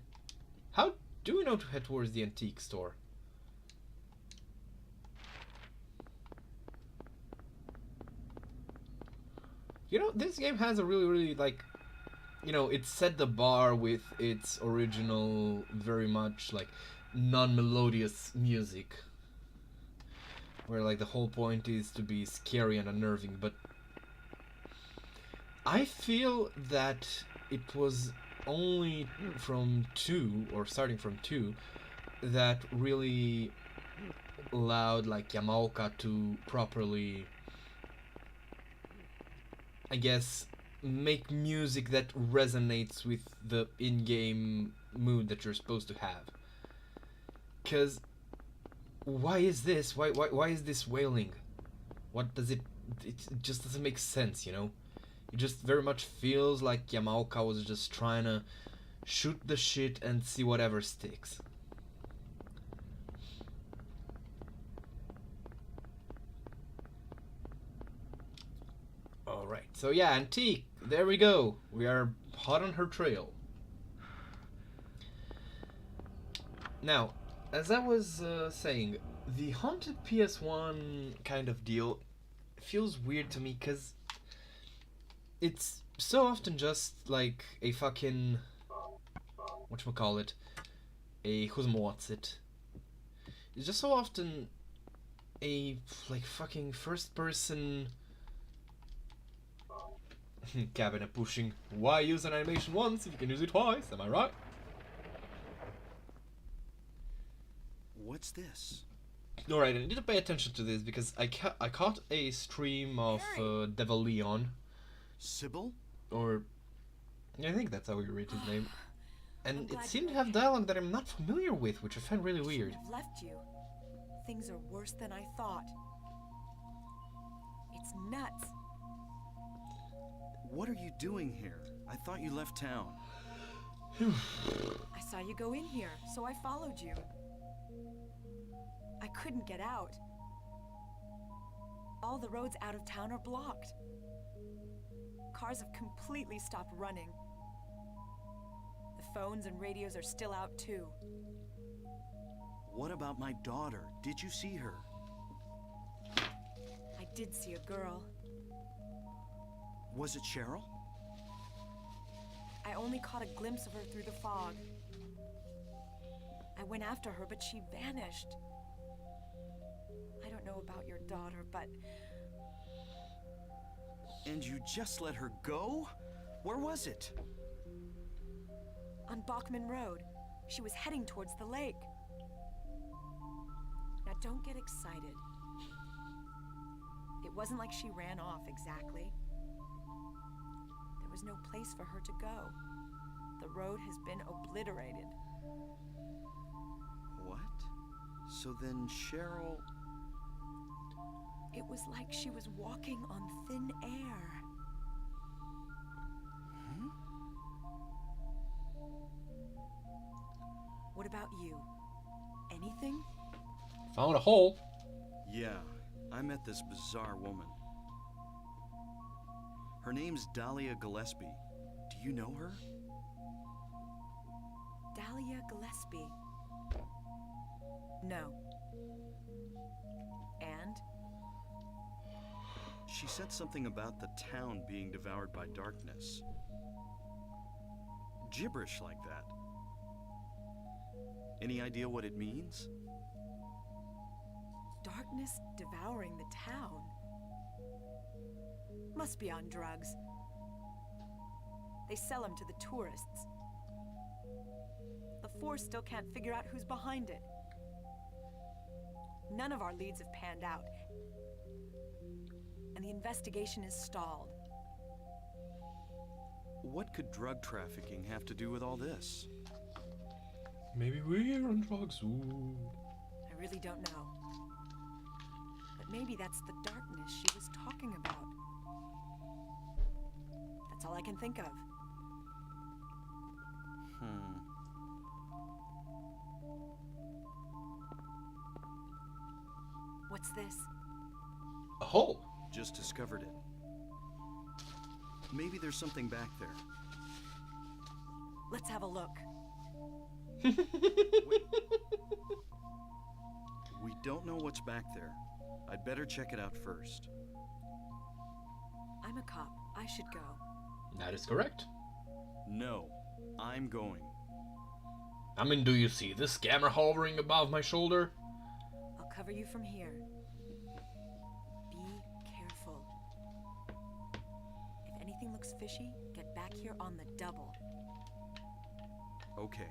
Speaker 1: How do we know to head towards the antique store? You know, this game has a really like, you know, it set the bar with its original, very much like non-melodious music, where like the whole point is to be scary and unnerving. But I feel that it was only from 2, or starting from 2, that really allowed like Yamaoka to properly, I guess, make music that resonates with the in-game mood that you're supposed to have. Cause why is this? Why is this wailing? What does it just doesn't make sense, you know? It just very much feels like Yamaoka was just trying to shoot the shit and see whatever sticks. Alright, so yeah, antique. There we go. We are hot on her trail. Now, as I was saying, the haunted PS1 kind of deal feels weird to me because it's so often just like a fucking, whatchamacallit, a what's-it. It's just so often a like fucking first person Cabinet pushing. Why use an animation once if you can use it twice? Am I right?
Speaker 2: What's this?
Speaker 1: Alright, I need to pay attention to this because I caught a stream of Devil Leon,
Speaker 2: Sybil?
Speaker 1: or I think that's how you read his name, and it
Speaker 6: glad
Speaker 1: seemed to
Speaker 6: you're
Speaker 1: have dialogue that I'm not familiar with, which I find really weird.
Speaker 6: I've left you. Things are worse than I thought. It's nuts.
Speaker 2: What are you doing here? I thought you left town.
Speaker 6: I saw you go in here, so I followed you. I couldn't get out. All the roads out of town are blocked. Cars have completely stopped running. The phones and radios are still out too.
Speaker 2: What about my daughter? Did you see her?
Speaker 6: I did see a girl.
Speaker 2: Was it Cheryl?
Speaker 6: I only caught a glimpse of her through the fog. I went after her, but she vanished. I don't know about your daughter, but
Speaker 2: And you just let her go? Where was it?
Speaker 6: on Bachman Road, she was heading towards the lake. Now don't get excited. It wasn't like she ran off exactly. There was no place for her to go. The road has been obliterated.
Speaker 2: What? So then Cheryl...
Speaker 6: It was like she was walking on thin air. What about you? Anything?
Speaker 1: Found a hole.
Speaker 2: Yeah, I met this bizarre woman. Her name's Dahlia Gillespie. Do you know her?
Speaker 6: Dahlia Gillespie. No. And?
Speaker 2: She said something about the town being devoured by darkness. Gibberish like that. Any idea what it means?
Speaker 6: Darkness devouring the town. Must be on drugs. They sell them to the tourists. The Force still can't figure out who's behind it. None of our leads have panned out. And the investigation is stalled.
Speaker 2: What could drug trafficking have to do with all this?
Speaker 1: Maybe we're on drugs. Ooh.
Speaker 6: I really don't know. But maybe that's the darkness she was talking about. That's all I can think of. What's this?
Speaker 1: A hole.
Speaker 2: Just discovered it. Maybe there's something back there.
Speaker 6: Let's have a look.
Speaker 2: We don't know what's back there. I'd better check it out first.
Speaker 6: I'm a cop. I should go.
Speaker 1: That is correct.
Speaker 2: No, I'm going.
Speaker 1: I mean, do you see this scammer hovering above my shoulder?
Speaker 6: I'll cover you from here. Be careful. If anything looks fishy, get back here on the double.
Speaker 2: Okay.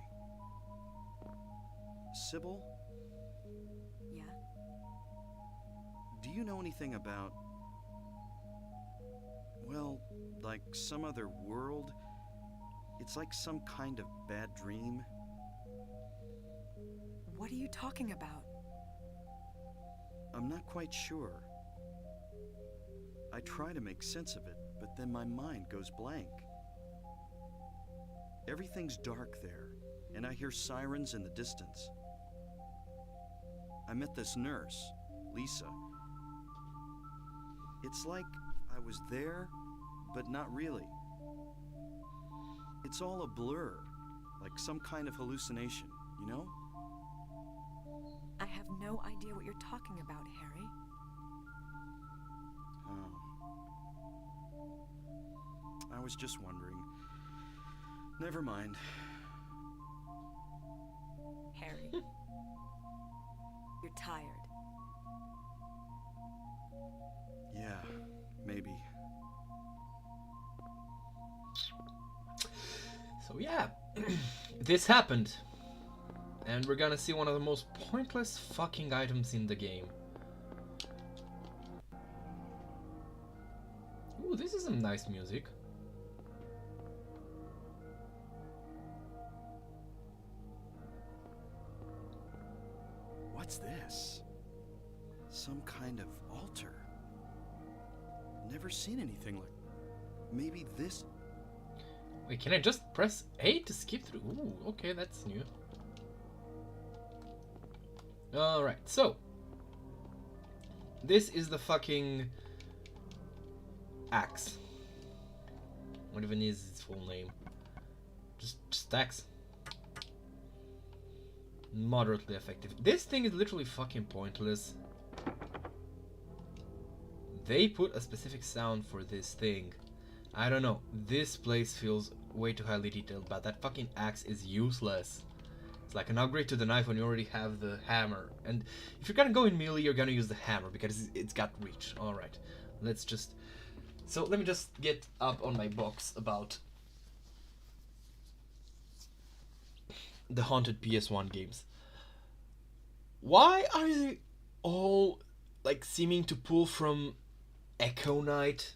Speaker 2: Sybil,
Speaker 6: Yeah?
Speaker 2: do you know anything about... well, like some other world? It's like some kind of bad dream.
Speaker 6: What are you talking about?
Speaker 2: I'm not quite sure. I try to make sense of it, but then my mind goes blank. Everything's dark there, and I hear sirens in the distance. I met this nurse, Lisa. It's like I was there, but not really. It's all a blur, like some kind of hallucination, you know?
Speaker 6: I have no idea what you're talking about, Harry.
Speaker 2: Oh. I was just wondering. Never mind.
Speaker 6: Harry. You're tired.
Speaker 2: Yeah, maybe.
Speaker 1: So yeah, this happened. And we're gonna see one of the most pointless fucking items in the game. Ooh, this is some nice music.
Speaker 2: What's this? Some kind of altar. Never seen anything like... Maybe this...
Speaker 1: Wait, can I just press A to skip through? Ooh, okay, that's new. Alright, so. This is the fucking axe. What even is its full name? Just axe. Moderately effective. This thing is literally fucking pointless. They put a specific sound for this thing. I don't know. This place feels way too highly detailed, but that fucking axe is useless. It's like an upgrade to the knife when you already have the hammer. And if you're gonna go in melee, you're gonna use the hammer because it's got reach. Alright, let's just... So let me just get up on my box about the haunted PS1 games. Why are they all like seeming to pull from Echo Knight?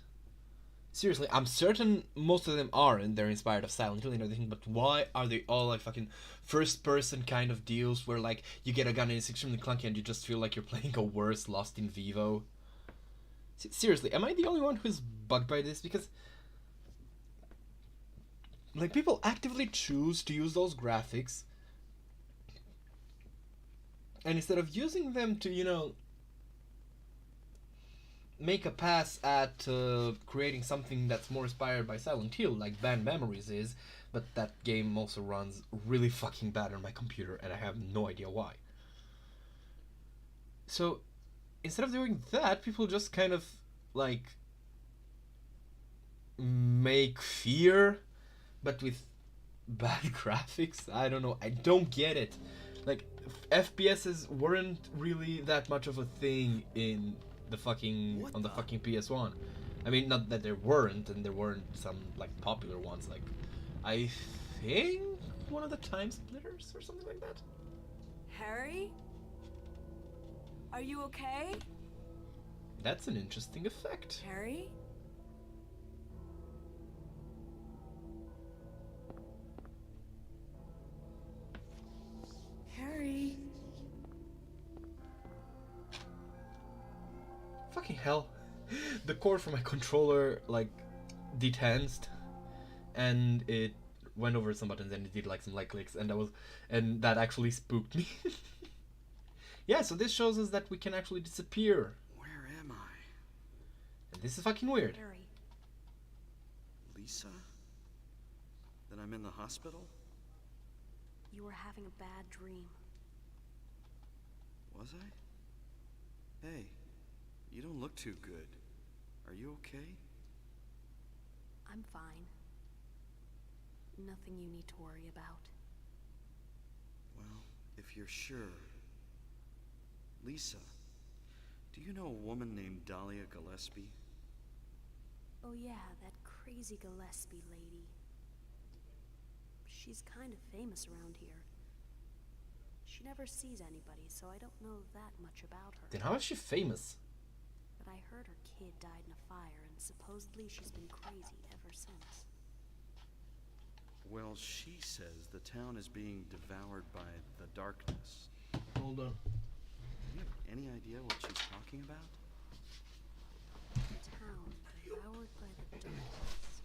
Speaker 1: Seriously, I'm certain most of them are, and they're inspired of Silent Hill and everything, but why are they all like fucking first-person kind of deals where like you get a gun and it's extremely clunky and you just feel like you're playing a worse Lost in Vivo? Seriously, am I the only one who's bugged by this? Because like people actively choose to use those graphics, and instead of using them to, you know, make a pass at creating something that's more inspired by Silent Hill, like Banned Memories is, but that game also runs really fucking bad on my computer, and I have no idea why. So, instead of doing that, people just kind of, like, make Fear, but with bad graphics? I don't know, I don't get it. Like, FPSs weren't really that much of a thing in the fucking on the fucking PS1. I mean, not that there weren't, and there weren't some like popular ones, like I think one of the Time Splitters or something like that.
Speaker 6: Harry? Are you okay?
Speaker 1: That's an interesting effect.
Speaker 6: Harry? Harry?
Speaker 1: Fucking hell. The cord for my controller like detensed and it went over some buttons and it did like some light clicks and that actually spooked me. Yeah, so this shows us that we can actually disappear.
Speaker 2: Where am I?
Speaker 1: And this is fucking weird.
Speaker 5: Harry,
Speaker 2: Lisa? Then I'm in the hospital?
Speaker 5: you were having a bad dream.
Speaker 2: Was I? Hey, you don't look too good. Are you okay?
Speaker 5: I'm fine. Nothing you need to worry about.
Speaker 2: Well, if you're sure. Lisa, do you know a woman named Dahlia Gillespie?
Speaker 5: Oh yeah, that crazy Gillespie lady. She's kind of famous around here. She never sees anybody, so I don't know that much about her.
Speaker 1: Then how is she famous?
Speaker 5: But I heard her kid died in a fire, and supposedly she's been crazy ever since.
Speaker 2: Well, she says the town is being devoured by the darkness.
Speaker 1: Hold on.
Speaker 2: Do you have any idea what she's talking about?
Speaker 5: The town devoured by the darkness.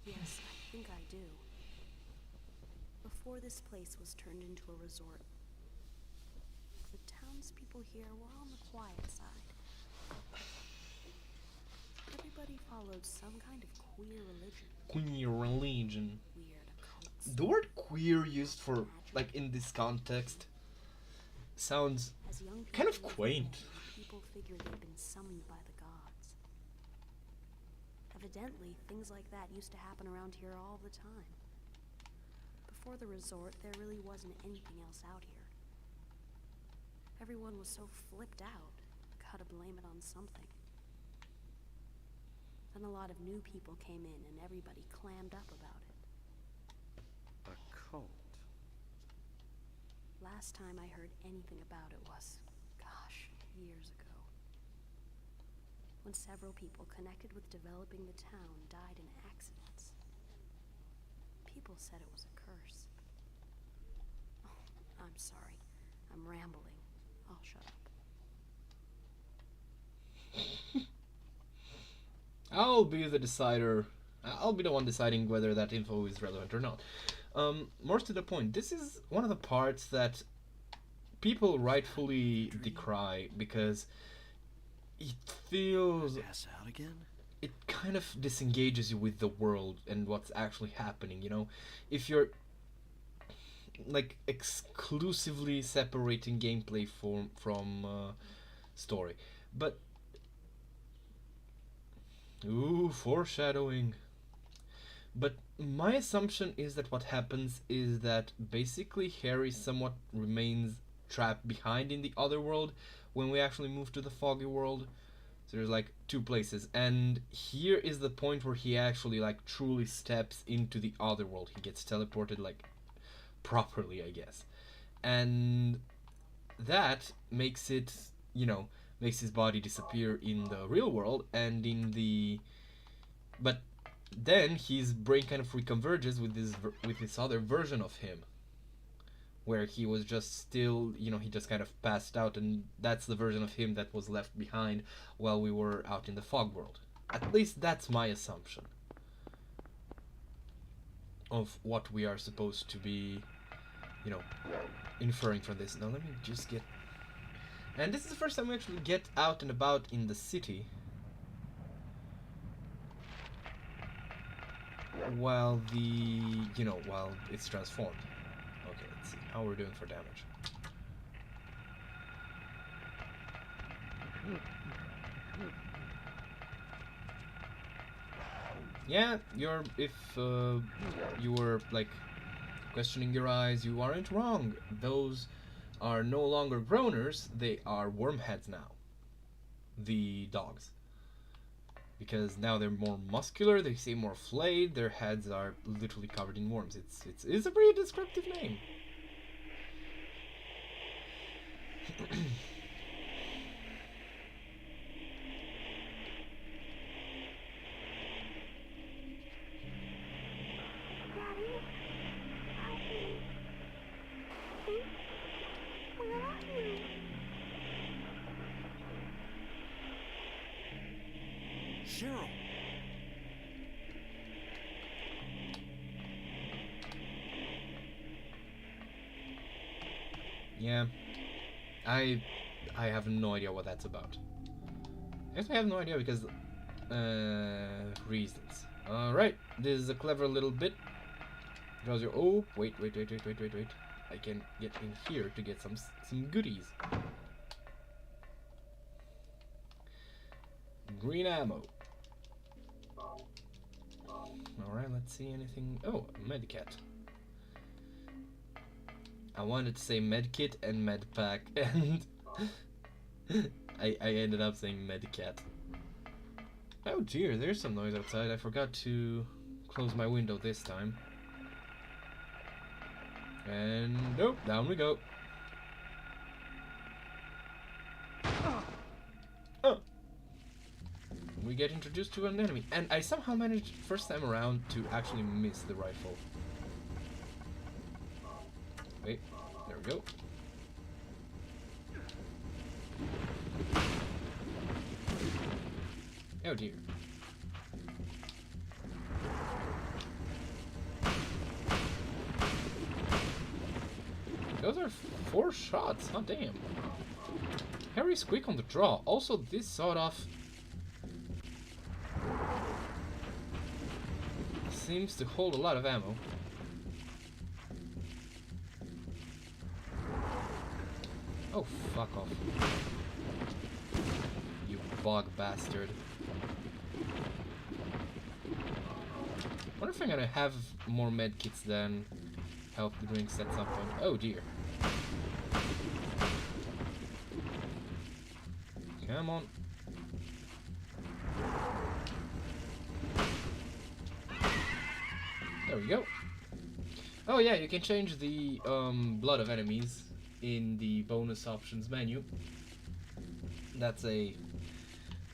Speaker 5: Yes, I think I do. Before this place was turned into a resort, the townspeople here were on the quiet side. Everybody followed some kind of queer religion.
Speaker 1: Queer religion.
Speaker 5: Weird occults.
Speaker 1: The word queer used for like in this context sounds
Speaker 5: As young
Speaker 1: kind of
Speaker 5: people lived
Speaker 1: quaint.
Speaker 5: there, people figured they'd been summoned by the gods. Evidently, things like that used to happen around here all the time. Before the resort, there really wasn't anything else out here. Everyone was so flipped out, gotta blame it on something. Then a lot of new people came in and everybody clammed up about it.
Speaker 2: A cult?
Speaker 5: Last time I heard anything about it was, gosh, years ago. When several people connected with developing the town died in accidents. People said it was a curse. Oh, I'm sorry. I'm rambling. I'll shut up.
Speaker 1: I'll be the decider. I'll be the one deciding whether that info is relevant or not. More to the point, this is one of the parts that people rightfully decry because it feels...
Speaker 2: Pass out again?
Speaker 1: It kind of disengages you with the world and what's actually happening, you know? If you're like exclusively separating gameplay from story. But ooh, foreshadowing. But my assumption is that what happens is that basically Harry somewhat remains trapped behind in the other world when we actually move to the foggy world. So there's like two places, and here is the point where he actually like truly steps into the other world. He gets teleported like properly, I guess. And that makes it, you know, makes his body disappear in the real world and in the... But then his brain kind of reconverges with this other version of him, where he was just still, you know, he just kind of passed out, and that's the version of him that was left behind while we were out in the fog world. At least that's my assumption of what we are supposed to be, you know, inferring from this. Now let me just get... And this is the first time we actually get out and about in the city. While while it's transformed. Okay, let's see how we're doing for damage. Yeah, if you were like questioning your eyes, you aren't wrong. Those are no longer groaners, they are wormheads now. The dogs. Because now they're more muscular, they seem more flayed, their heads are literally covered in worms. It's a pretty descriptive name.
Speaker 2: Cheryl!
Speaker 1: Yeah, I have no idea what that's about. I guess I have no idea because reasons. All right, this is a clever little bit. Draws your... Oh, wait. I can get in here to get some goodies. Green ammo. Alright, let's see anything. Oh, a medkit. I wanted to say medkit and medpack, and I ended up saying medkit. Oh dear, there's some noise outside. I forgot to close my window this time. And nope, down we go. We get introduced to an enemy, and I somehow managed first time around to actually miss the rifle. Wait, there we go. Oh dear. Those are 4 shots, oh damn. Harry's quick on the draw. Also, this sort of seems to hold a lot of ammo. Oh, fuck off. You bug bastard. Wonder if I'm gonna have more medkits than health drinks at some point. Oh dear. Come on. go. Oh yeah, you can change the blood of enemies in the bonus options menu. That's a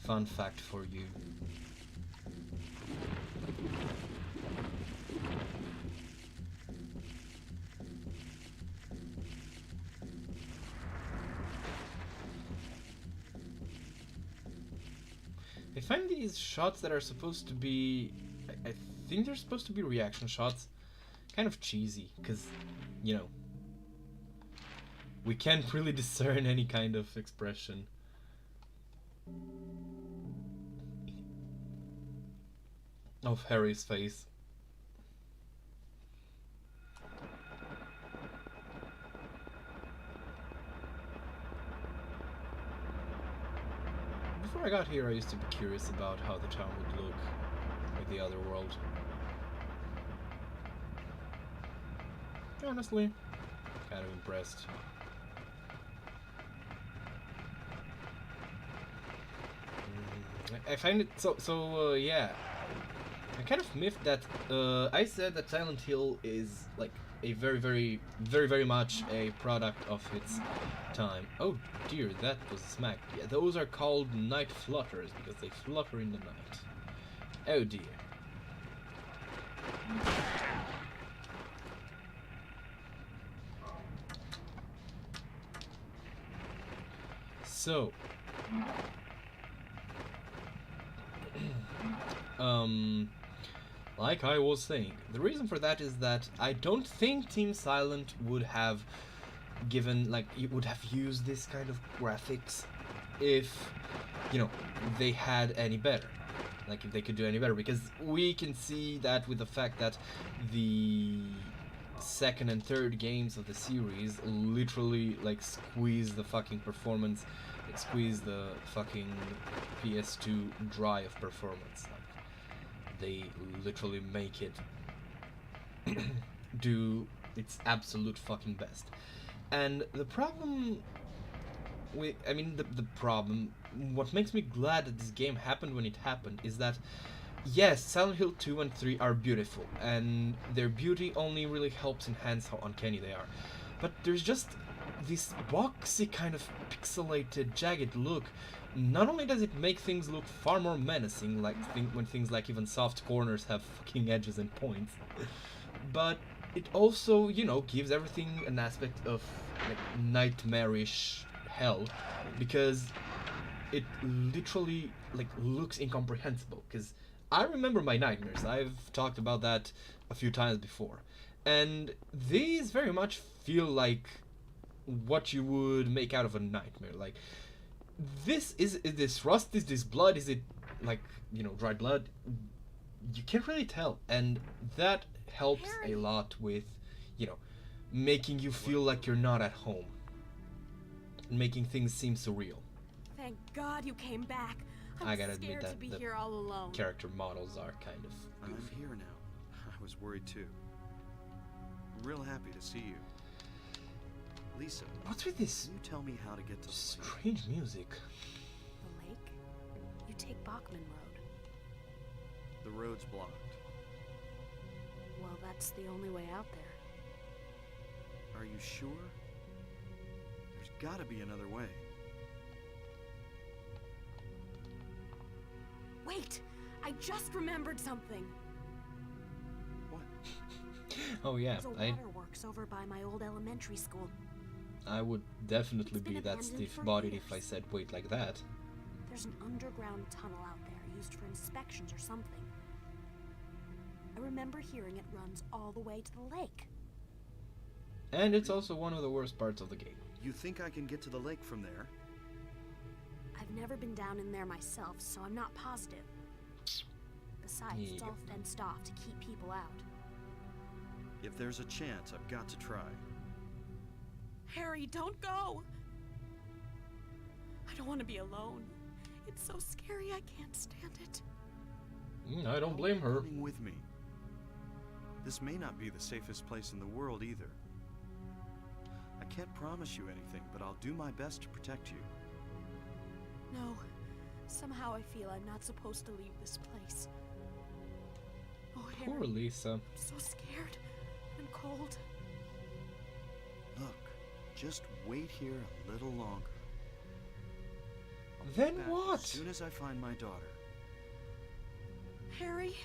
Speaker 1: fun fact for you. I find these shots that are supposed to be... I think they're supposed to be reaction shots. Kind of cheesy, because, you know, we can't really discern any kind of expression. Of Harry's face. Before I got here, I used to be curious about how the town would look with the other world. Honestly, kind of impressed. I find it yeah. I kind of miffed that I said that Silent Hill is like a very much a product of its time. Oh dear, that was a smack. Yeah, those are called night flutters because they flutter in the night. Oh dear. So, like I was saying, the reason for that is that I don't think Team Silent would have given, like, it would have used this kind of graphics if, you know, they had any better. Like, if they could do any better, because we can see that with the fact that the second and third games of the series literally, like, squeeze the fucking performance, like, squeeze the fucking PS2 dry of performance. Like, they literally make it do its absolute fucking best. And the problem with, I mean, the problem, what makes me glad that this game happened when it happened is that, yes, Silent Hill 2 and 3 are beautiful, and their beauty only really helps enhance how uncanny they are. But there's just this boxy kind of pixelated, jagged look. Not only does it make things look far more menacing, like when things like even soft corners have fucking edges and points, but it also, you know, gives everything an aspect of like nightmarish hell, because it literally like looks incomprehensible. Because I remember my nightmares. I've talked about that a few times before, and these very much feel like what you would make out of a nightmare. Like, this is this rust? Is this blood? Is it like, you know, dried blood? You can't really tell, and that helps a lot with, you know, making you feel like you're not at home and making things seem surreal.
Speaker 5: Thank God you came back.
Speaker 1: I gotta admit that
Speaker 5: to be
Speaker 1: the
Speaker 5: here all alone.
Speaker 1: character models are kind of
Speaker 2: I'm
Speaker 1: goofy.
Speaker 2: here now. I was worried too. Real happy to see you. Lisa,
Speaker 1: What's with this
Speaker 2: can you tell me how to get to the lake?
Speaker 1: strange music?
Speaker 5: The lake? You take Bachman Road.
Speaker 2: The road's blocked.
Speaker 5: Well, that's the only way out there.
Speaker 2: Are you sure? There's gotta be another way.
Speaker 5: Wait! I just remembered something.
Speaker 2: What?
Speaker 1: Oh yeah,
Speaker 5: There's a waterworks over by my old elementary school.
Speaker 1: I would definitely
Speaker 5: It's been
Speaker 1: be that
Speaker 5: abandoned for
Speaker 1: stiff-bodied if I
Speaker 5: years.
Speaker 1: said wait like that.
Speaker 5: There's an underground tunnel out there used for inspections or something. I remember hearing it runs all the way to the lake.
Speaker 1: And it's also one of the worst parts of the game.
Speaker 2: You think I can get to the lake from there?
Speaker 5: I've never been down in there myself, so I'm not positive. Besides, it's all fenced off to keep people out.
Speaker 2: If there's a chance, I've got to try.
Speaker 5: Harry, don't go! I don't want to be alone. It's so scary, I can't stand it.
Speaker 1: I don't blame her.
Speaker 2: Coming with me. This may not be the safest place in the world either. I can't promise you anything, but I'll do my best to protect you.
Speaker 5: No. Somehow I feel I'm not supposed to leave this place.
Speaker 6: Oh,
Speaker 1: Poor
Speaker 6: Harry.
Speaker 1: Lisa.
Speaker 6: I'm so scared and cold.
Speaker 2: Look, just wait here a little longer. I'll be
Speaker 1: Then
Speaker 2: back
Speaker 1: what?
Speaker 2: As soon as I find my daughter.
Speaker 6: Harry?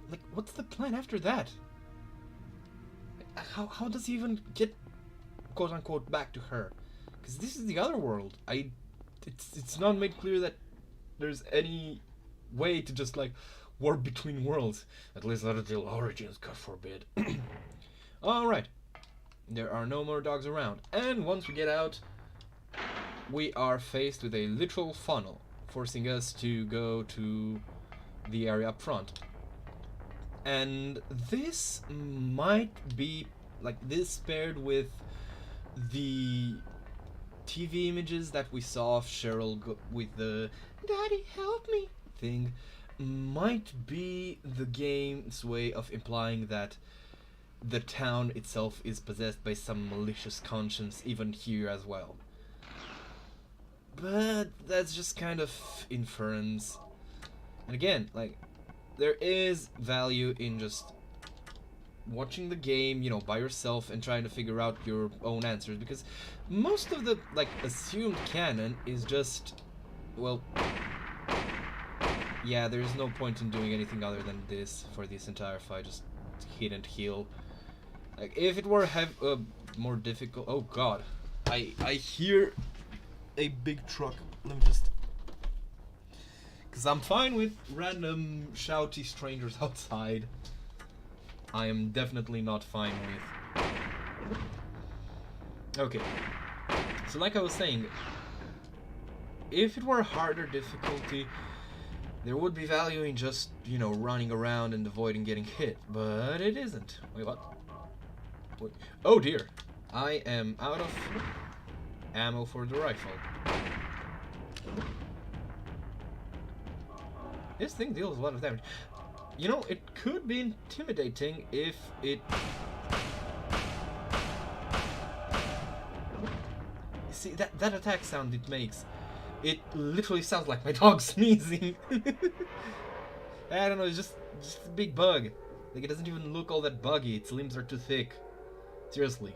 Speaker 1: Like, what's the plan after that? How does he even get, quote unquote, back to her? Because this is the other world. It's not made clear that there's any way to just like warp between worlds. At least not until Origins, God forbid. Alright. There are no more dogs around. And once we get out, we are faced with a literal funnel, forcing us to go to the area up front. And this might be like this paired with the TV images that we saw of Cheryl with the "Daddy, help me" thing might be the game's way of implying that the town itself is possessed by some malicious conscience, even here as well. But that's just kind of inference. And again, like, there is value in just watching the game, you know, by yourself and trying to figure out your own answers, because most of the like assumed canon is just, well, yeah, there's no point in doing anything other than this for this entire fight. Just hit and heal. Like, if it were more difficult, oh god, I hear a big truck. Let me just, because I'm fine with random shouty strangers outside. I am definitely not fine with. Okay. So like I was saying, if it were a harder difficulty, there would be value in just, you know, running around and avoiding getting hit. But it isn't. Wait, what? Wait. Oh dear. I am out of ammo for the rifle. This thing deals a lot of damage. You know, it could be intimidating if it... See, that attack sound it makes, it literally sounds like my dog sneezing. I don't know, it's just a big bug. Like, it doesn't even look all that buggy, its limbs are too thick. Seriously.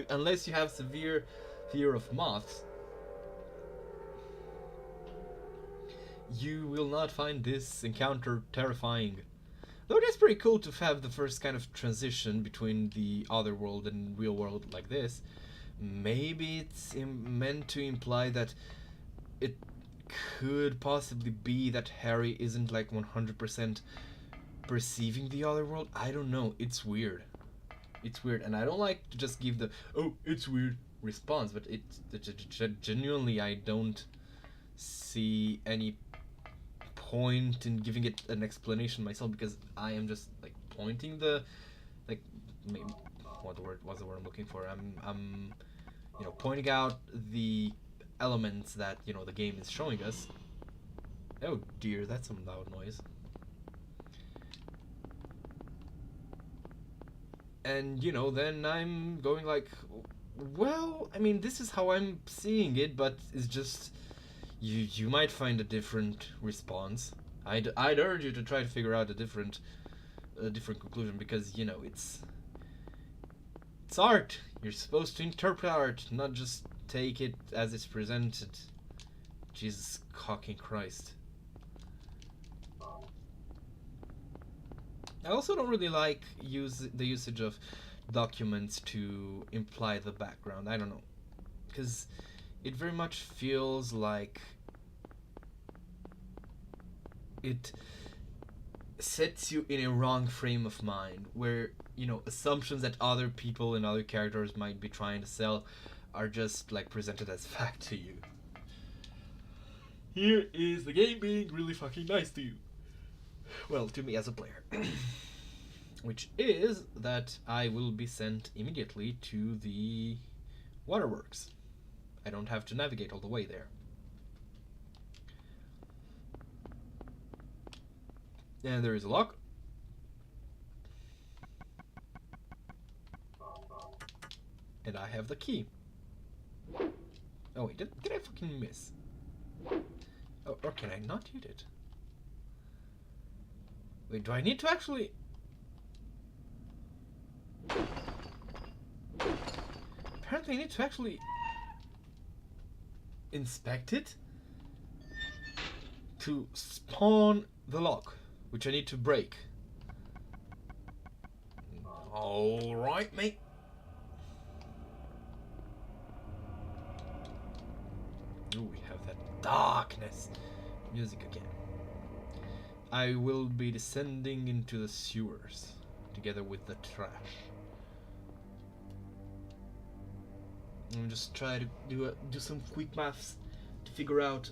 Speaker 1: Unless you have severe fear of moths, you will not find this encounter terrifying. Though it is pretty cool to have the first kind of transition between the other world and real world like this. Maybe it's meant to imply that it could possibly be that Harry isn't like 100% perceiving the other world. I don't know. It's weird. It's weird, and I don't like to just give the "oh, it's weird" response, but genuinely I don't see any point in giving it an explanation myself, because I am just like pointing the, like, maybe, what's the word I'm looking for? I'm you know, pointing out the elements that, you know, the game is showing us. Oh dear, that's some loud noise. And, you know, then I'm going like, well, I mean, this is how I'm seeing it, but it's just, you might find a different response. I'd urge you to try to figure out a different conclusion, because, you know, it's art. You're supposed to interpret art, not just take it as it's presented. Jesus fucking Christ. I also don't really like the usage of documents to imply the background. I don't know, because it very much feels like it sets you in a wrong frame of mind, where, you know, assumptions that other people and other characters might be trying to sell are just like presented as fact to you. Here is the game being really fucking nice to you. Well, to me as a player. Which is that I will be sent immediately to the waterworks. I don't have to navigate all the way there. And there is a lock. And I have the key. Oh wait, did I fucking miss? Oh, or can I not hit it? Wait, do I need to actually... Apparently I need to actually... inspect it? To spawn the lock, which I need to break. Alright, mate. Ooh, we have that darkness music again. I will be descending into the sewers together with the trash. I'm just try to do some quick maths to figure out.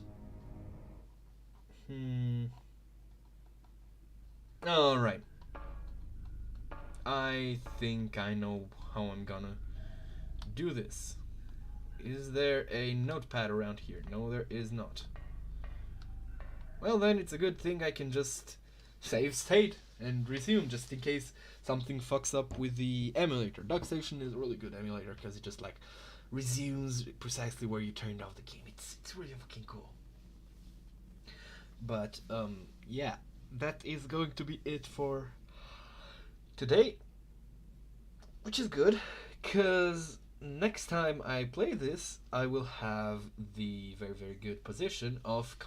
Speaker 1: All right. I think I know how I'm gonna do this. Is there a notepad around here? No, there is not. Well, then it's a good thing I can just save state and resume, just in case something fucks up with the emulator. DuckStation is a really good emulator because it just like resumes precisely where you turned off the game. It's really fucking cool. But yeah, that is going to be it for today, which is good because next time I play this, I will have the very, very good position of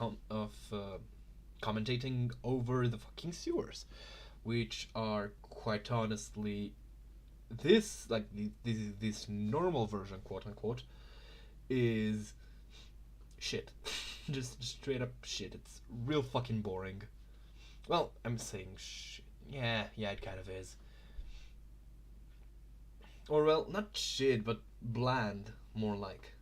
Speaker 1: commentating over the fucking sewers, which are quite honestly this normal version, quote unquote, is shit. just straight up shit. It's real fucking boring. Well, I'm saying shit. Yeah, it kind of is. Or, well, not shit, but bland, more like.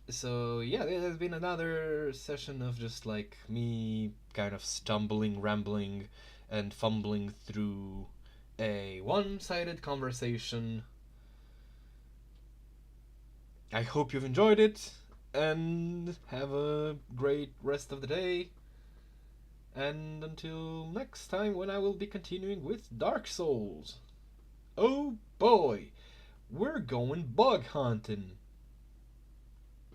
Speaker 1: So, yeah, there's been another session of just, like, me kind of stumbling, rambling, and fumbling through a one-sided conversation. I hope you've enjoyed it, and have a great rest of the day. And until next time, when I will be continuing with Dark Souls. Oh boy, we're going bug hunting.